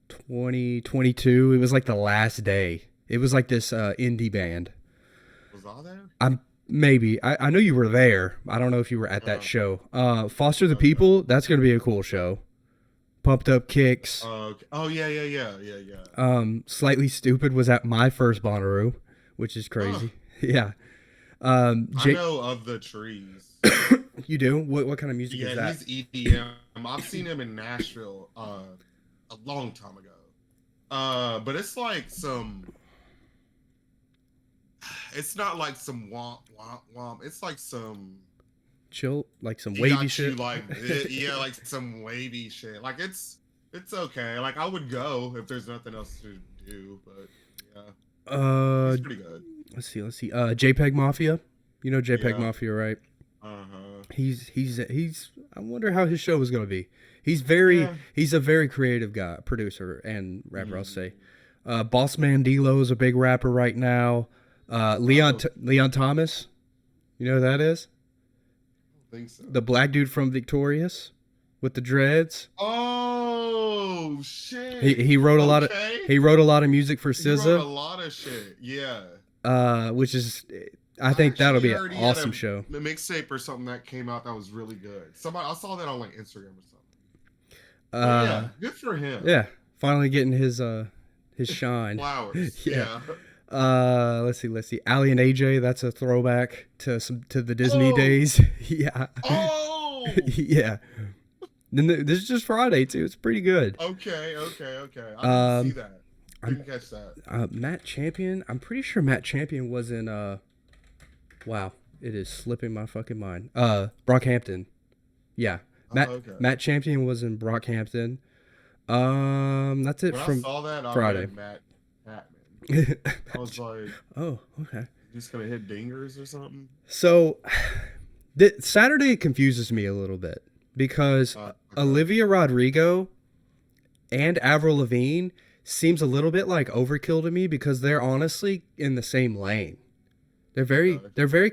2022. It was like the last day. It was like this indie band. Was I there? I know you were there. I don't know if you were at that show. Foster the People, that's going to be a cool show. Pumped Up Kicks. Oh yeah. Slightly Stupid was at my first Bonnaroo, which is crazy. Yeah. I know Of the Trees. You do? What kind of music is that? Yeah, he's EDM. I've seen him in Nashville a long time ago. But it's like some. It's not like some womp womp womp. It's like some chill, like some wavy shit. Like some wavy shit. Like it's okay. Like I would go if there's nothing else to do. But yeah, it's pretty good. Let's see. JPEG Mafia. You know JPEG Mafia, right? Uh-huh. He's. I wonder how his show is gonna be. Yeah. He's a very creative guy, producer and rapper. I'll Mhm. say. Boss Man D'Lo is a big rapper right now. Oh, Leon Thomas, you know who that is? I don't think so. The black dude from Victorious with the dreads. Oh He shit. he wrote a lot of Okay. he wrote a lot of music for He wrote a SZA, lot of shit. Yeah. which is I I think that'll actually be an heard he had awesome a show. mixtape or something that came out that was really good. Somebody I saw that on like Instagram or something. But Uh, yeah, good for him. yeah, finally getting his shine. Flowers. Yeah. Yeah. Let's see. Ali and AJ, that's a throwback to the Disney Oh. days. Yeah. Oh. Yeah. Then this is just Friday too. It's pretty good. Okay. I didn't see that. Didn't catch that. Matt Champion. I'm pretty sure Matt Champion was in wow, it is slipping my fucking mind. Brockhampton. Yeah. Okay. Matt Champion was in Brockhampton. That's it When I from saw that, I Friday. read Matt Patman. I was like, Oh, okay. just gonna hit dingers or something. So, Saturday confuses me a little bit because Okay. Olivia Rodrigo and Avril Lavigne seems a little bit like overkill to me because they're honestly in the same lane. Okay. They're very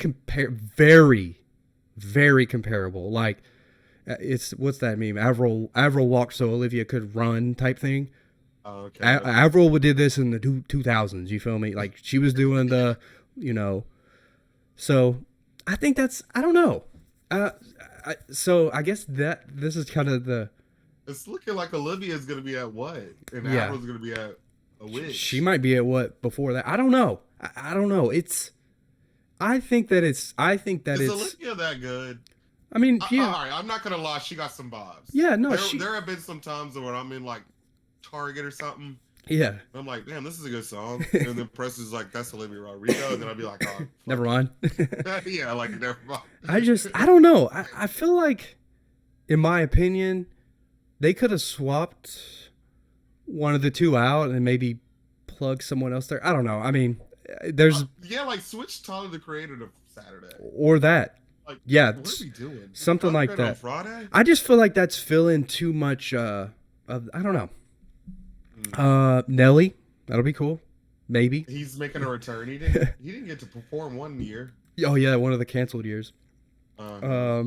very comparable. Like it's what's that meme? Avril walked so Olivia could run type thing. Okay. Avril did this in the 2000s. You feel me? Like she was doing the, you know. So I think that's I don't know. So I guess that this is kind of the It's looking like Olivia's gonna be at what, and Yeah. Avril's gonna be at a witch. she might be at what before that. I don't know. I don't know. I think that Is it's. Olivia that good? I mean, yeah, All right, I'm not gonna lie. She got some bobs. yeah. No, There have been some times when I'm in like Target or something. yeah. And I'm like, damn, this is a good song. And then press is like, that's Olivia Rodrigo. And then I'll be like, oh, fuck. Never mind. Yeah, like never mind. I don't know. I feel like, in my opinion, they could have swapped one of the two out and maybe plug someone else there. I don't know. I mean, there's Yeah, like switch Tyler the Creator to Saturday. or that. Like, Yeah, what are we doing? something like On that. Friday? I just feel like that's filling too much. Of I don't know. Nelly, that'll be cool. Maybe. He's making a return. He didn't get to perform one year. Oh yeah, one of the canceled years. Uh,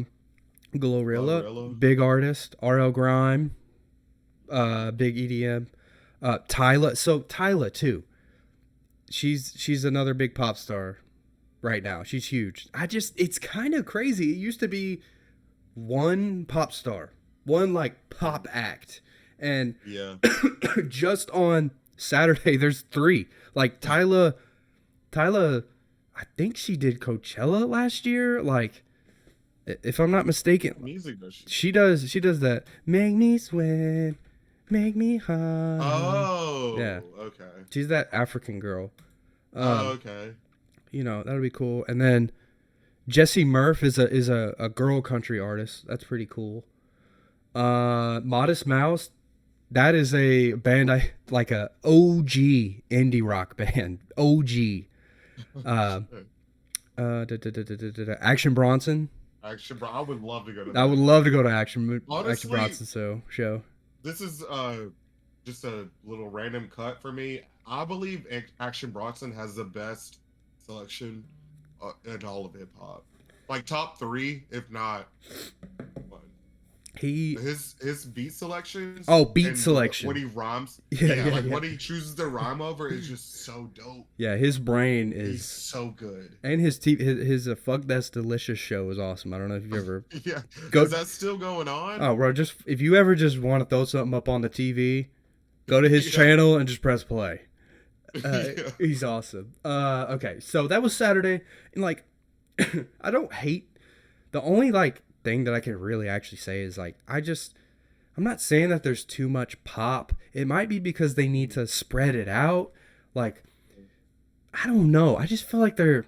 Glorilla, Glorilla. big artist. RL Grime, big EDM. Tyla. So Tyla too. She's another big pop star right now. She's huge. It's kind of crazy. It used to be one pop star, one like pop act, and yeah. just on Saturday there's three. Like Tyla, I think she did Coachella last year. Like, if I'm not mistaken, Music does. she does that. Make me sweat, make me hot. Oh. Yeah. Okay. She's that African girl. Okay. You know, that'll be cool. And then Jessie Murph is a girl country artist. That's pretty cool. Modest Mouse, that is a band I like, a OG indie rock band. OG. Action Bronson. Actually, bro, I would love to go to I that. would love to go to Action Honestly, Bronson show. This is just a little random cut for me. I believe Action Bronson has the best selection in all of hip hop. Like top 3, if not one. His beat selections. Oh, beat and selection. When he rhymes. Yeah. What he chooses to rhyme over is just so dope. Yeah, his brain He's is so good. and his Fuck That's Delicious show is awesome. I don't know if you ever Yeah. Go- Is that still going on? Oh, bro, just if you ever just want to throw something up on the TV, go to his Yeah. channel and just press play. Yeah. He's awesome. Okay, so that was Saturday, and like, I don't hate. The only like thing that I can really actually say is like I'm not saying that there's too much pop. It might be because they need to spread it out. Like, I don't know. I just feel like they're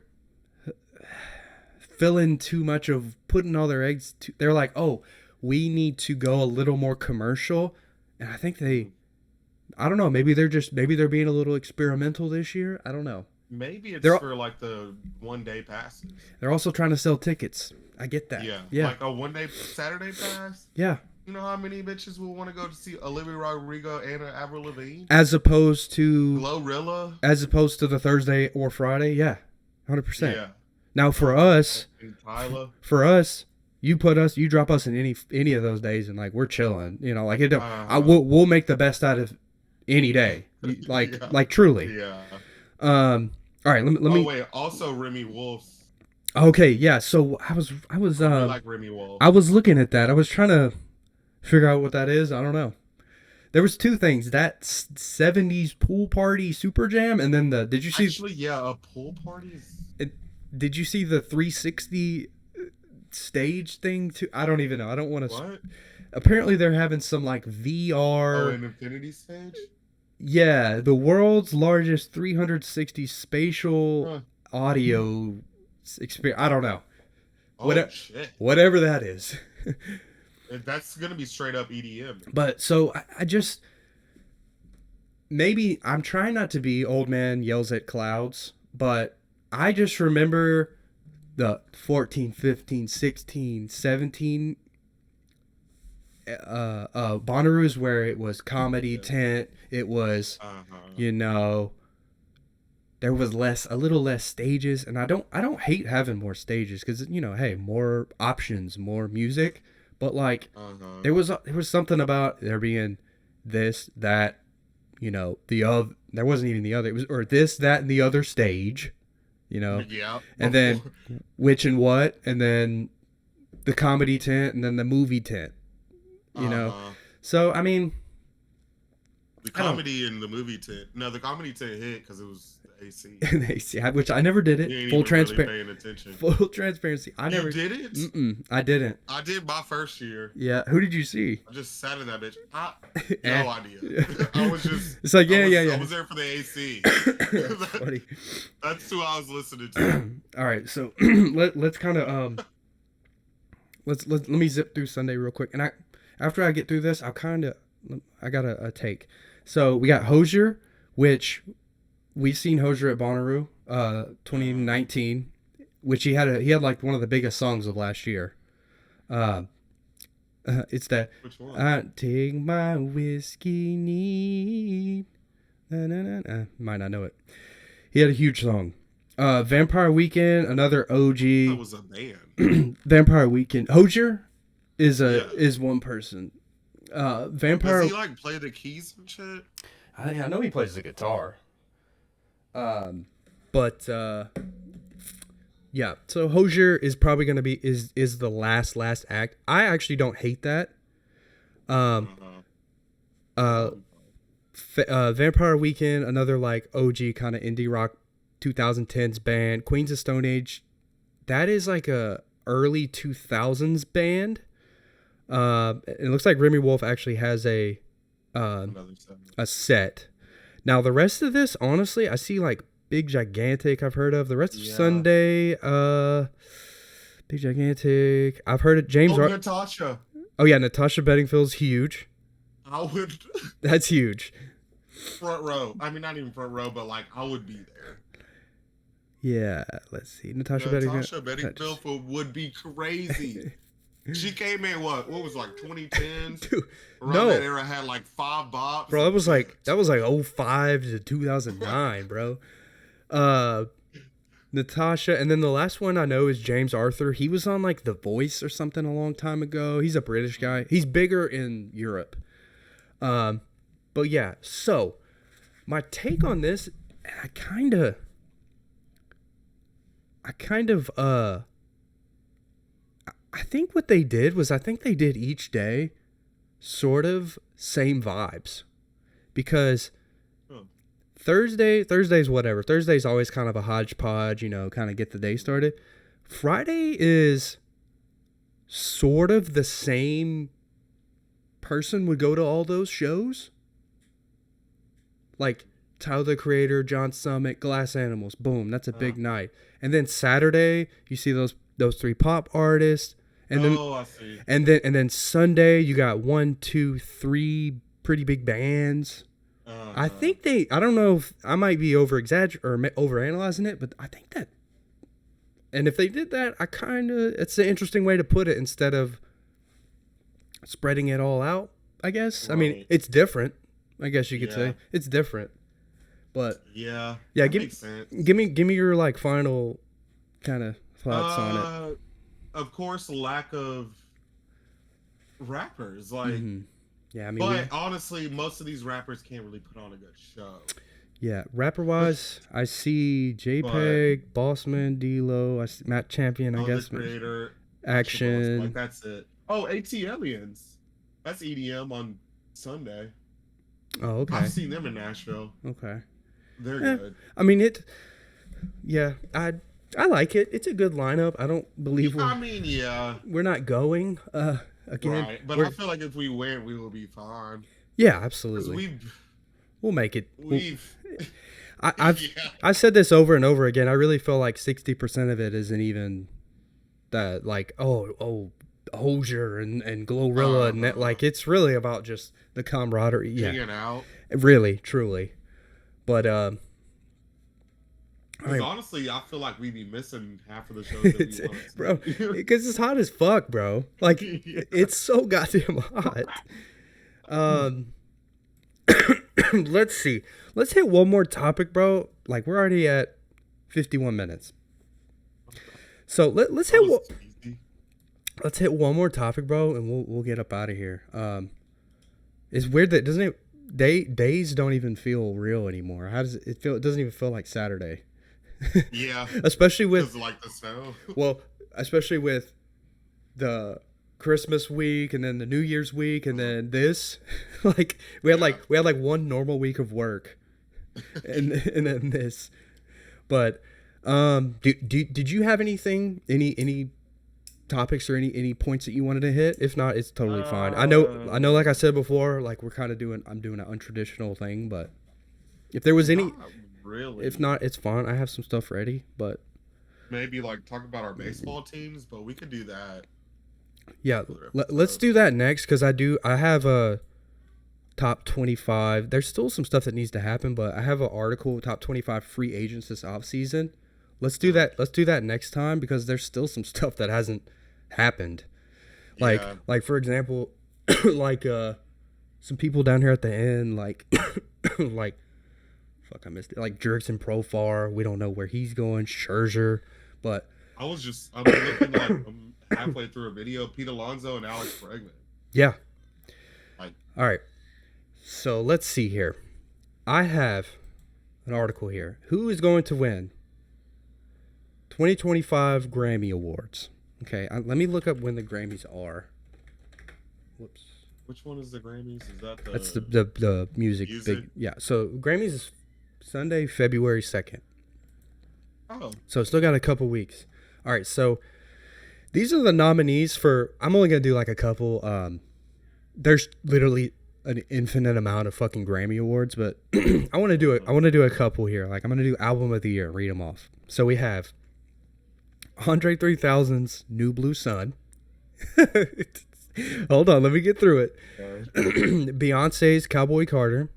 filling too much of putting all their eggs. They're like, oh, we need to go a little more commercial, and I think I don't know. Maybe they're being a little experimental this year. I don't know. Maybe it's They're- for like the 1-day passes. They're also trying to sell tickets. I get that. Yeah. Yeah. Like a one day Saturday pass. Yeah. You know how many bitches will want to go to see Olivia Rodrigo and Avril Lavigne? As opposed to Glorilla. the Thursday or Friday. Yeah. 100%. Yeah. Now for us, And Tyler. you drop us in any of those days, and like we're chilling. You know, like it. We'll make the best out of any day. Like Yeah. like truly. Yeah. All right. Let me. Wait. Also, Remy Wolf. Okay. Yeah. So I was I like Remy Wolf. I was looking at that. I was trying to figure out what that is. I don't know. There was two things: that 70s pool party super jam, and then did you see? Actually, yeah, a pool party. Did you see the 360 stage thing too? I don't even know. I don't want to. What? Apparently, they're having some like VR. Oh, an infinity stage. Yeah, the world's largest 360 spatial audio experience. I don't know. Oh shit! Whatever that is. That's gonna be straight up EDM. But so I just maybe I'm trying not to be old man yells at clouds, but I just remember the 14, 15, 16, 17 Bonnaroo's where it was comedy tent. It was you know, there was a little less stages, and I don't hate having more stages cuz you know, hey, more options, more music, but like there was something about there being this, that, you know, the other, there wasn't even the other, it was, or this, that, and the other stage, you know, and then which and what, and then the comedy tent, and then the movie tent, you know. So I mean, the comedy and the movie tent. No, the comedy tent hit because it was AC. AC, which I never did it. Full transparency. Really paying attention. Full transparency. I never did it. I didn't. I did my first year. Yeah. Who did you see? I just sat in that bitch. No idea. I was just. It's like yeah. I was there for the AC. Funny. That's who I was listening to. All right, so let's kind of let me zip through Sunday real quick, and after I get through this, I got a take. So we got Hozier, which we've seen Hozier at Bonnaroo, 2019, which he had like one of the biggest songs of last year. It's that. Which one? I take my whiskey neat. Na, na, na, na. Might not know it. He had a huge song. Vampire Weekend, another OG. That was a band. Vampire Weekend. Hozier is one person. Vampire. Does he like play the keys and shit? I know he plays the guitar. Yeah. So Hozier is probably gonna be is the last act. I actually don't hate that. Vampire Weekend, another like OG kind of indie rock 2010s band. Queens of Stone Age, that is like a early 2000s band. It looks like Remy Wolf actually has a set. Now the rest of this, honestly, I see like Big Gigantic. I've heard of the rest of Sunday. Big Gigantic. I've heard it. Natasha. Oh yeah, Natasha Bedingfield's huge. I would. That's huge. Front row. I mean, not even front row, but like I would be there. Yeah, let's see. Natasha Bedingfield would be crazy. She came in what was like 2010s? Dude, around that era had like 5 bops. Bro, that was like 05 to 2009, bro. Natasha, and then the last one I know is James Arthur. He was on like The Voice or something a long time ago. He's a British guy. He's bigger in Europe. But yeah, so my take on this, I kind of I think what they did was, I think they did each day sort of same vibes, because Thursday's whatever. Thursday's always kind of a hodgepodge, you know, kind of get the day started. Friday is sort of the same person would go to all those shows. Like Tyler the Creator, John Summit, Glass Animals, boom, that's a big night. And then Saturday, you see those 3 pop artists. And then, I see. And then Sunday, you got 1, 2, 3 pretty big bands. I think I don't know if I might be overanalyzing it, but I think that And if they did that, it's an interesting way to put it instead of spreading it all out, I guess. Right. I mean, it's different. I guess you could Yeah. say it's different. But Yeah, yeah, that makes sense. give me your like final kind of thoughts on it. Of course, lack of rappers. Like, Yeah, I mean, but honestly, most of these rappers can't really put on a good show. yeah, rapper wise, I see JPEG, Bossman, D-Lo, I see Matt Champion, I guess. The Creator, Action. Like, that's it. Oh, AT Aliens. That's EDM on Sunday. Oh, okay. I've seen them in Nashville. Okay. They're good. I mean, I like it. It's a good lineup. I don't believe we're not going again. Right, but I feel like if we went, we will be fine. Yeah, absolutely. We'll make it. I've said this over and over again. I really feel like 60% of it isn't even that, like, Hozier and Glorilla and that, like, it's really about just the camaraderie. Yeah, hanging out. Really, truly. But honestly, I feel like we'd be missing half of the shows that we want to bro, because it's hot as fuck, bro. Like, it's so goddamn hot. Let's see. Let's hit one more topic, bro. Like, we're already at 51 minutes. So let's hit one more topic, bro, and we'll get up out of here. It's weird that days don't even feel real anymore. How does it feel? It doesn't even feel like Saturday. Yeah. Especially with like the snow. Well, especially with the Christmas week and then the New Year's week and then this. Like we had like one normal week of work. And then this. But did you have anything, any topics or any points that you wanted to hit? If not, it's totally fine. I know like I said before, like I'm doing an untraditional thing, but if there was any really, if not, it's fine. I have some stuff ready, but maybe like talk about our baseball teams, but we could do that. Yeah, let's do that next because I have a top 25. There's still some stuff that needs to happen, but I have an article, top 25 free agents this offseason. Let's do that. Let's do that next time because there's still some stuff that hasn't happened. Like for example, like some people down here at the end, like like fuck, I missed it. Like Jurickson Profar, we don't know where he's going. Scherzer, but I'm looking like I'm halfway through a video. Pete Alonso and Alex Bregman. Yeah. All right. So let's see here. I have an article here. Who is going to win 2025 Grammy Awards? Okay, let me look up when the Grammys are. Whoops. Which one is the Grammys? Is that the... That's the music. Big, yeah, so Grammys is Sunday, February 2nd. Oh. So still got a couple weeks. All right, so these are the nominees for... I'm only going to do like a couple. There's literally an infinite amount of fucking Grammy Awards, but I want to do a couple here. Like, I'm going to do Album of the Year, read them off. So we have Andre 3000's New Blue Sun. Hold on, let me get through it. Beyonce's Cowboy Carter.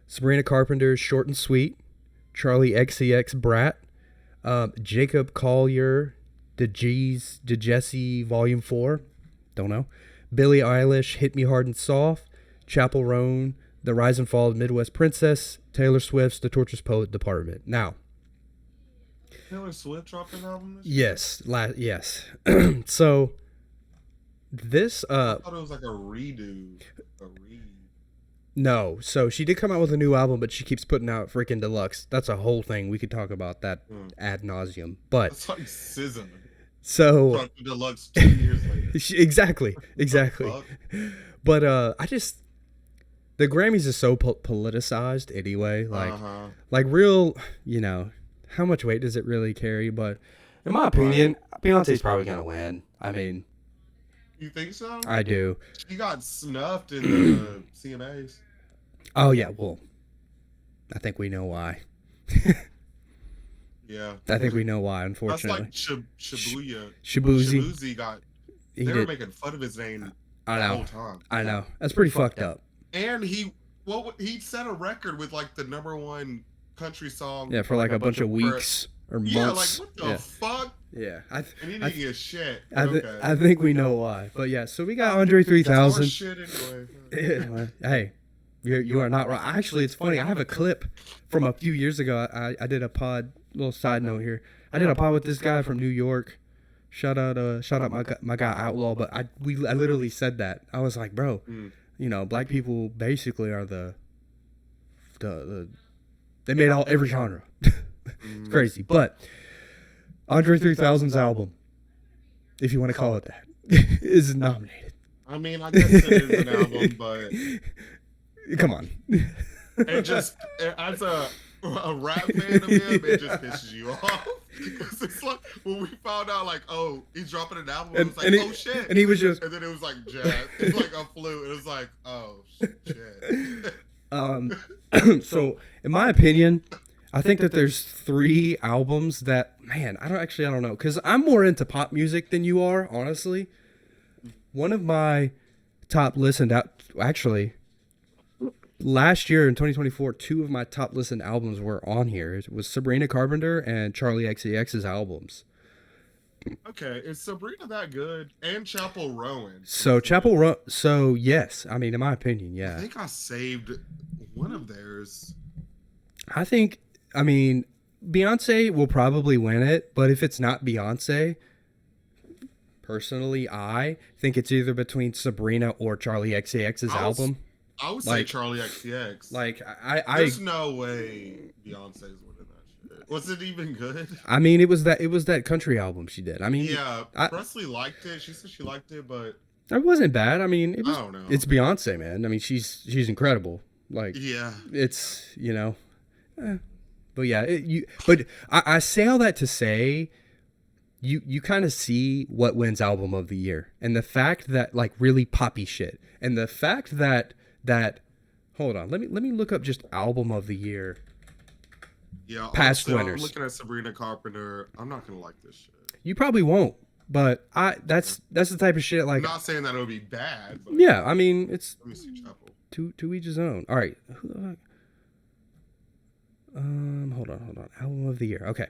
Sabrina Carpenter's Short and Sweet. Charlie XCX Brat. Jacob Collier, The Jesse Volume 4. Don't know. Billie Eilish, Hit Me Hard and Soft. Chappell Roan, The Rise and Fall of Midwest Princess. Taylor Swift's The Torturous Poet Department. Now, Taylor Swift dropped an album this year? Yes. So this I thought it was like a redo. No, so she did come out with a new album, but she keeps putting out freaking deluxe. That's a whole thing. We could talk about that ad nauseum. But it's like SZA. So deluxe 2 years later. Exactly. But the Grammys is so politicized anyway. Like real, how much weight does it really carry? But in my opinion, Beyonce's probably gonna win. I mean, you think so? I do. She got snuffed in the CMAs. Oh yeah, well, I think we know why. Yeah, I think we know why. Unfortunately, that's like Shabuya. Shabuzi got. They were making fun of his name the whole time. I know. That's pretty fucked up. And he set a record with like the #1 country song. Yeah, for like a bunch of weeks or Yeah, like months. what the fuck? Yeah. And he didn't get shit. I think we know why. But yeah, so we got Andre 3000. Shit anyway. Hey, you are not wrong. Actually, it's funny. I have a clip from a few years ago. I did a pod. Little side note here. I did a pod with this guy from New York. Shout out my guy Outlaw. But I literally said that. I was like, bro, you know, black people basically are the they made every genre. It's crazy, but Andre 3000's album, if you want to call it that, is nominated. I mean, I guess it is an album, but come on. It just, as a rap fan of him, it just pisses you off. Because it's like, when we found out, like, oh, he's dropping an album, it was like, oh, shit. And he was just... And then it was like jazz. It's like a flute. It was like, oh, shit. So, in my opinion, I think that there's 3 albums that, man, I don't know. Because I'm more into pop music than you are, honestly. One of my top listened out, actually... Last year in 2024, 2 of my top listened albums were on here. It was Sabrina Carpenter and Charlie XCX's albums. Okay, is Sabrina that good? And Chapel Rowan. So yes, I mean, in my opinion, yeah. I think I saved one of theirs. I mean, Beyonce will probably win it, but if it's not Beyonce, personally, I think it's either between Sabrina or Charlie XCX's album. I would say Charlie XCX. Like, there's no way Beyonce's winning that shit. Was it even good? I mean, it was that country album she did. I mean, yeah, Presley liked it. She said she liked it, but it wasn't bad. I mean, I don't know. It's Beyonce, man. I mean, she's incredible. Like, yeah, it's, you know, but yeah, but I say all that to say, you kind of see what wins album of the year, and the fact that, like, really poppy shit, and the fact that hold on, let me look up just album of the year. Yeah, past honestly, winners. I'm looking at Sabrina Carpenter. I'm not gonna like this shit. You probably won't, but that's the type of shit, like, I'm not saying that it would be bad, but yeah, I mean, it's, let me see Chapel. To each his own. All right, hold on, album of the year. Okay.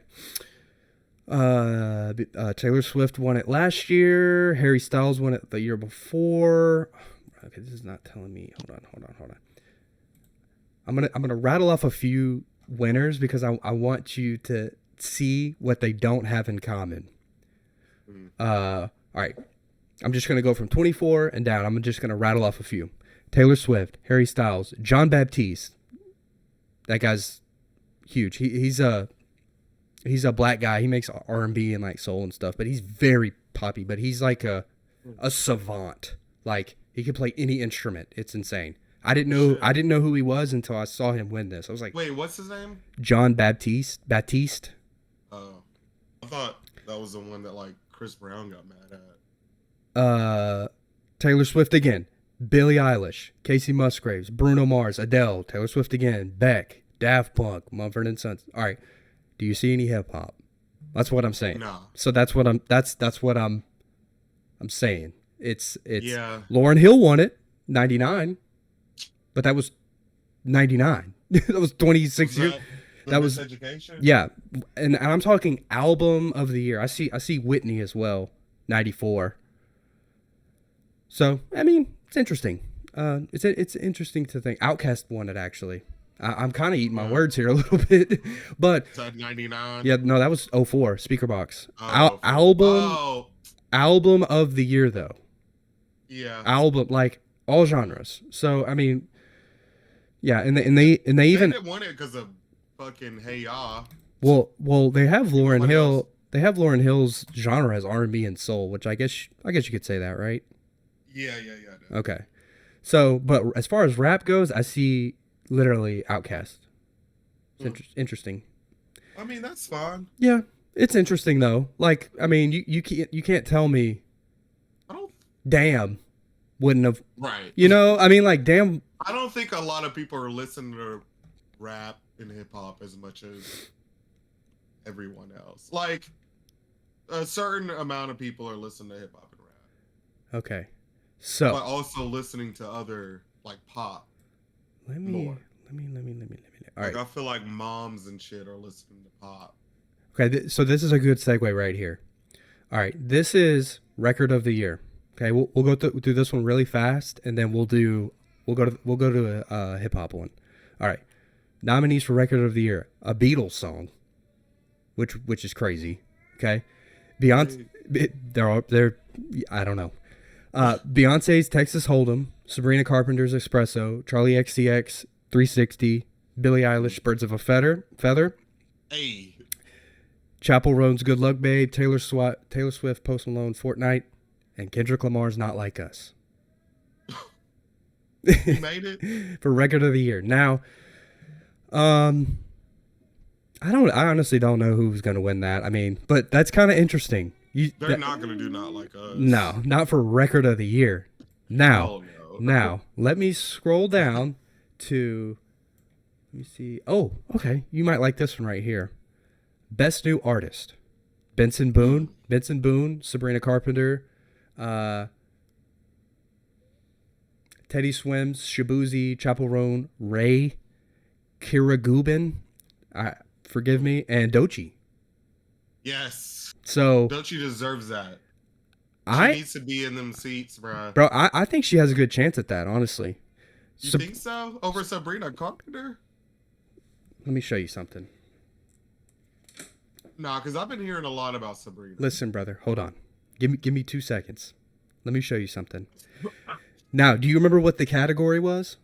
Taylor Swift won it last year. Harry Styles won it the year before. Okay, this is not telling me. Hold on. I'm gonna rattle off a few winners because I want you to see what they don't have in common. All right. I'm just gonna go from 24 and down. I'm just gonna rattle off a few. Taylor Swift, Harry Styles, John Baptiste. That guy's huge. He's a black guy. He makes R&B and like soul and stuff, but he's very poppy. But he's like a savant. Like, he can play any instrument. It's insane. I didn't know who he was until I saw him win this. I was like, wait, what's his name? John Baptiste. Oh, I thought that was the one that, like, Chris Brown got mad at. Taylor Swift again. Billie Eilish, Casey Musgraves, Bruno Mars, Adele, Taylor Swift again, Beck, Daft Punk, Mumford & Sons. All right. Do you see any hip hop? That's what I'm saying. No. So that's what I'm saying. It's yeah. Lauryn Hill won it, 99. But that was 99. That was 26 years. That was Education? Yeah. And I'm talking album of the year. I see Whitney as well, 94. So, I mean, it's interesting. It's interesting to think. Outkast won it, actually. I'm kind of eating my words here a little bit, but 99. Yeah, no, that was 04. Speakerbox. Oh, album of the year, though. Yeah. Album, like, all genres. So, I mean, yeah, and they even didn't want it because of fucking Hey Ya. Well, they have Lauryn Hill. They have Lauryn Hill's genre as R&B and soul, which I guess you could say that, right? Yeah. Okay. So, but as far as rap goes, I see literally Outkast. It's interesting. I mean, that's fine. Yeah, it's interesting though. Like, I mean, you can't tell me. Damn, wouldn't have. Right. You know, I mean, like, damn. I don't think a lot of people are listening to rap and hip hop as much as everyone else. Like, a certain amount of people are listening to hip hop and rap. Okay. So, but also listening to other, like, pop. Let me. All right. I feel like moms and shit are listening to pop. Okay, so this is a good segue right here. All right, this is record of the year. Okay, we'll go through this one really fast, and then we'll go to a hip hop one. All right, nominees for record of the year: a Beatles song, which is crazy. Okay, Beyonce, they're I don't know. Beyonce's Texas Hold'em, Sabrina Carpenter's Espresso, Charlie XCX 360, Billie Eilish Birds of a Feather, Hey. Chapel Roan's Good Luck Babe, Taylor Swift Post Malone Fortnite, and Kendrick Lamar's Not Like Us. You made it for record of the year. Now, I honestly don't know who's going to win that. I mean, but that's kind of interesting. They're not going to do Not Like Us. No, not for record of the year. Now, oh, no. Now, let me scroll down to, let me see. Oh, okay. You might like this one right here. Best New Artist. Benson Boone, Sabrina Carpenter, Teddy Swims, Shabuzi, Chapel Roan, Ray, Kira Gubin, forgive me, and Doechii. Yes. So Doechii deserves that. She needs to be in them seats, bro. Bro, I think she has a good chance at that, honestly. You think so? Over Sabrina Carpenter? Let me show you something. Nah, because I've been hearing a lot about Sabrina. Listen, brother, hold on. Give me 2 seconds. Let me show you something. Now, do you remember what the category was?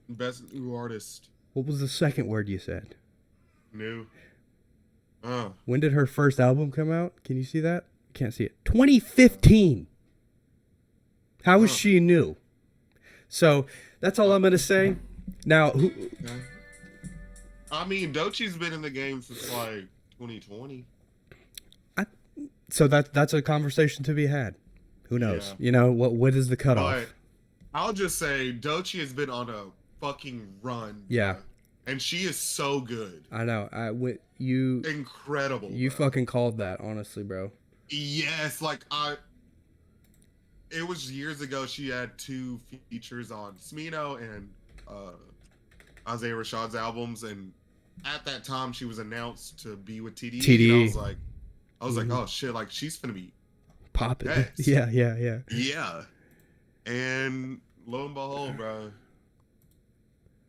Best New Artist. What was the second word you said? New. When did her first album come out? Can you see that? Can't see it. 2015. How is she new? So that's all I'm gonna say. Now, I mean, Doechii's been in the game since like 2020. So that's a conversation to be had. Who knows? Yeah. You know what is the cutoff? But I'll just say Doechii has been on a fucking run. Yeah. Bro. And she is so good. I know. Incredible. You bro. fucking called that, honestly, bro. Yes, it was years ago. She had 2 features on Smino and Isaiah Rashad's albums, and at that time she was announced to be with TDE. And I was like, oh shit, like she's gonna be popping. next. Yeah. Yeah. And lo and behold, bro.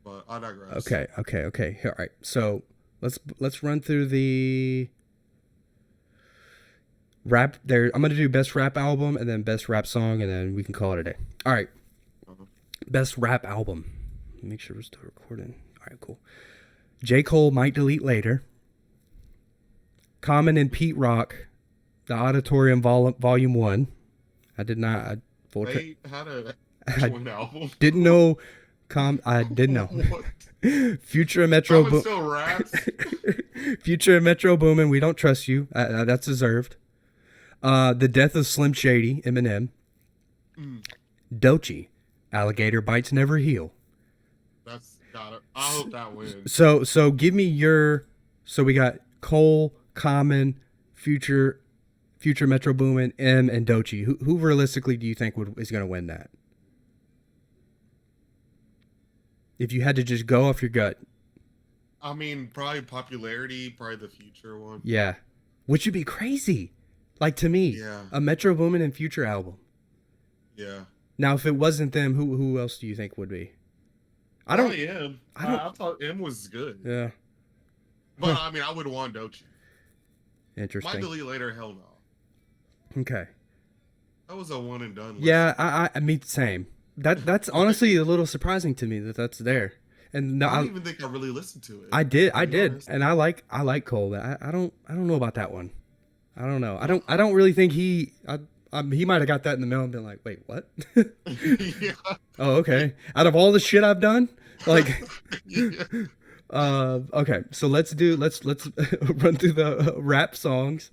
But I digress. Okay. All right. So let's run through the rap there. I'm gonna do best rap album and then best rap song, and then we can call it a day. All right. Best rap album. Make sure we're still recording. All right, cool. J. Cole Might Delete Later. Common and Pete Rock, The Auditorium Volume 1. I did not. They had a joint album. Didn't know. I didn't know. Future and Metro Boomin. Still raps. Future and Metro Boomin. We Don't Trust You. That's deserved. The Death of Slim Shady. Eminem. Doechii. Alligator Bites Never Heal. That's got it. I hope that wins. So give me your. So we got Cole, Common, Future, Metro Boomin, M, and Doechii. Who realistically do you think is going to win that? If you had to just go off your gut. I mean, probably popularity, probably the Future one. Yeah. Which would be crazy. Like, to me, a Metro Boomin and Future album. Yeah. Now, if it wasn't them, who else do you think would be? I thought M was good. Yeah. But, I mean, I would want Doechii. Interesting. Might Delete Later, hell no. Okay. That was a one and done list. Yeah, I mean, same. That's honestly a little surprising to me that's there. And no, I don't even think I really listened to it. I did, and I like Cole. I don't know about that one. I don't know. I don't really think he might have got that in the mail and been like, wait, what? Yeah. Oh, okay. Out of all the shit I've done, like, Yeah. Okay. So let's run through the rap songs.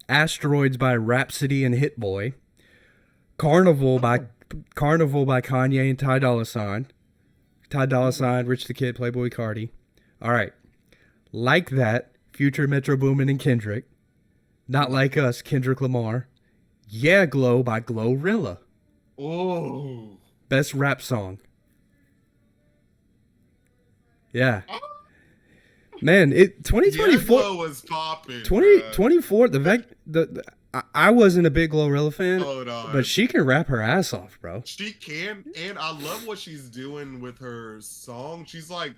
Asteroids by Rhapsody and Hit Boy. Carnival by Kanye and Ty Dolla $ign. Ty Dolla $ign, Rich the Kid, Playboy Cardi. All right. Like That, Future, Metro Boomin, and Kendrick. Not Like Us, Kendrick Lamar. Yeah Glow by Glorilla. Oh. Best rap song. Yeah. Man, 2024 Glow was popping. 2024. I wasn't a big Glorilla fan, Hold on. but she can rap her ass off, bro. She can, and I love what she's doing with her song. She's like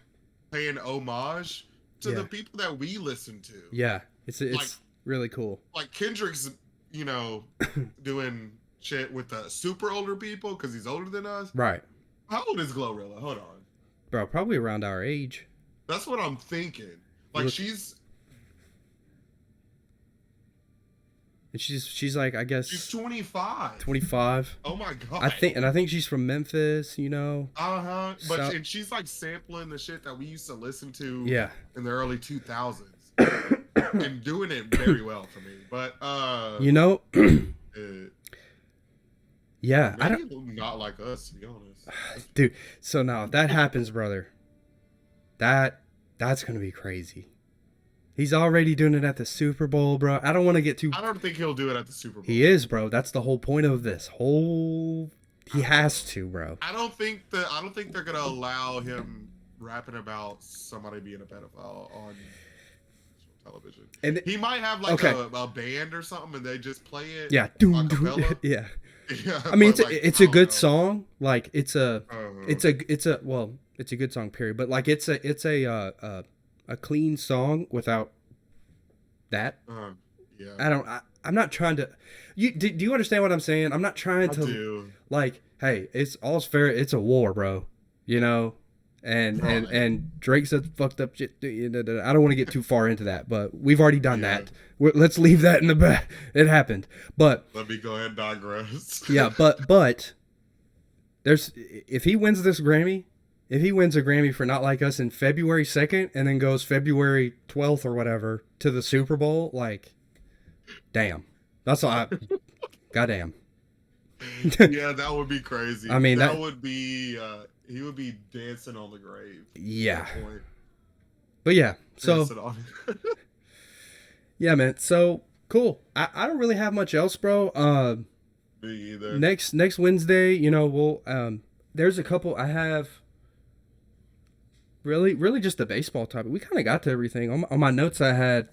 paying homage to the people that we listen to. Yeah, it's like, really cool. Like Kendrick's, doing shit with the super older people because he's older than us. Right. How old is Glorilla? Hold on. Bro, probably around our age. That's what I'm thinking. Like she's like, I guess she's 25. 25. Oh my god. I think she's from Memphis, But and she's like sampling the shit that we used to listen to in the early 2000s. And doing it very well for me. But yeah, I don't not like us, to be honest. Dude, so now if that happens, brother, that's gonna be crazy. He's already doing it at the Super Bowl, bro. I don't want to get too. I don't think he'll do it at the Super Bowl. He is, bro. That's the whole point of this whole. He has to, bro. I don't think they're gonna allow him rapping about somebody being a pedophile on television. And he might have like a band or something, and they just play it. Yeah, yeah. Yeah, I mean, it's a good song. Like it's a good song, period. But like it's a clean song without that. Yeah. I'm not trying to. Do you understand what I'm saying? I'm not trying to. Like, hey, it's all's fair. It's a war, bro. And Drake said fucked up shit. I don't want to get too far into that, but we've already done that. Let's leave that in the back. It happened, but let me go ahead and digress. Yeah, but if he wins this Grammy, if he wins a Grammy for Not Like Us in February 2nd and then goes February 12th or whatever to the Super Bowl, like, damn, that's all. Goddamn. Yeah, that would be crazy. I mean, that would be. He would be dancing on the grave. Yeah. But yeah, so yeah, man. So cool. I don't really have much else, bro. Me either. Next Wednesday, we'll there's a couple I have. Really just the baseball topic. We kind of got to everything. On my notes I had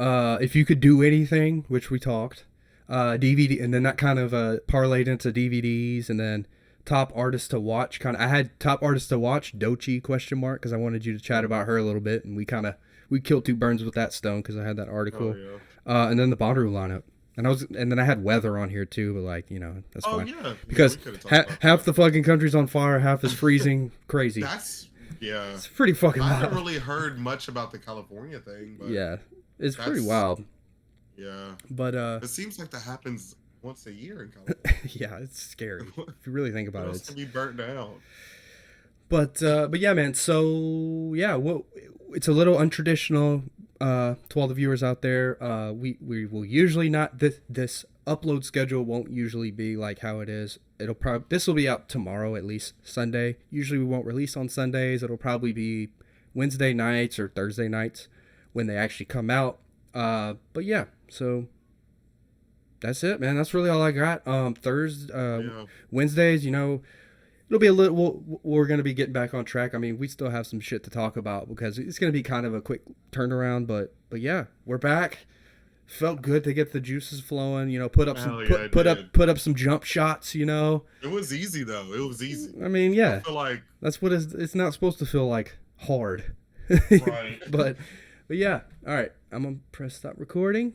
if you could do anything, which we talked. DVD, and then that kind of parlayed into DVDs, and then top artist to watch. I had top artist to watch, Doechii ? Because I wanted you to chat about her a little bit, and we killed two birds with that stone because I had that article. Oh, yeah. And then the Bonnaroo lineup, and then I had weather on here too, but like that's fine. Yeah, because half the fucking country's on fire, half is freezing. Crazy. It's pretty fucking wild. I haven't really heard much about the California thing, but yeah, it's pretty wild. Yeah, but it seems like that happens once a year in California. Yeah, it's scary if you really think about it. It's gonna be burnt down. But yeah, man. So yeah, it's a little untraditional to all the viewers out there. We will usually not this upload schedule won't usually be like how it is. This will be out tomorrow, at least Sunday. Usually we won't release on Sundays. It'll probably be Wednesday nights or Thursday nights when they actually come out. But yeah, so that's it, man. That's really all I got. Wednesdays, it'll be a little. We're gonna be getting back on track. I mean, we still have some shit to talk about because it's gonna be kind of a quick turnaround. But yeah, we're back. Felt good to get the juices flowing. Put up some jump shots. It was easy though. It was easy. I mean, yeah. I feel like that's what it's not supposed to feel like hard. Right. But yeah. All right. I'm gonna press stop recording.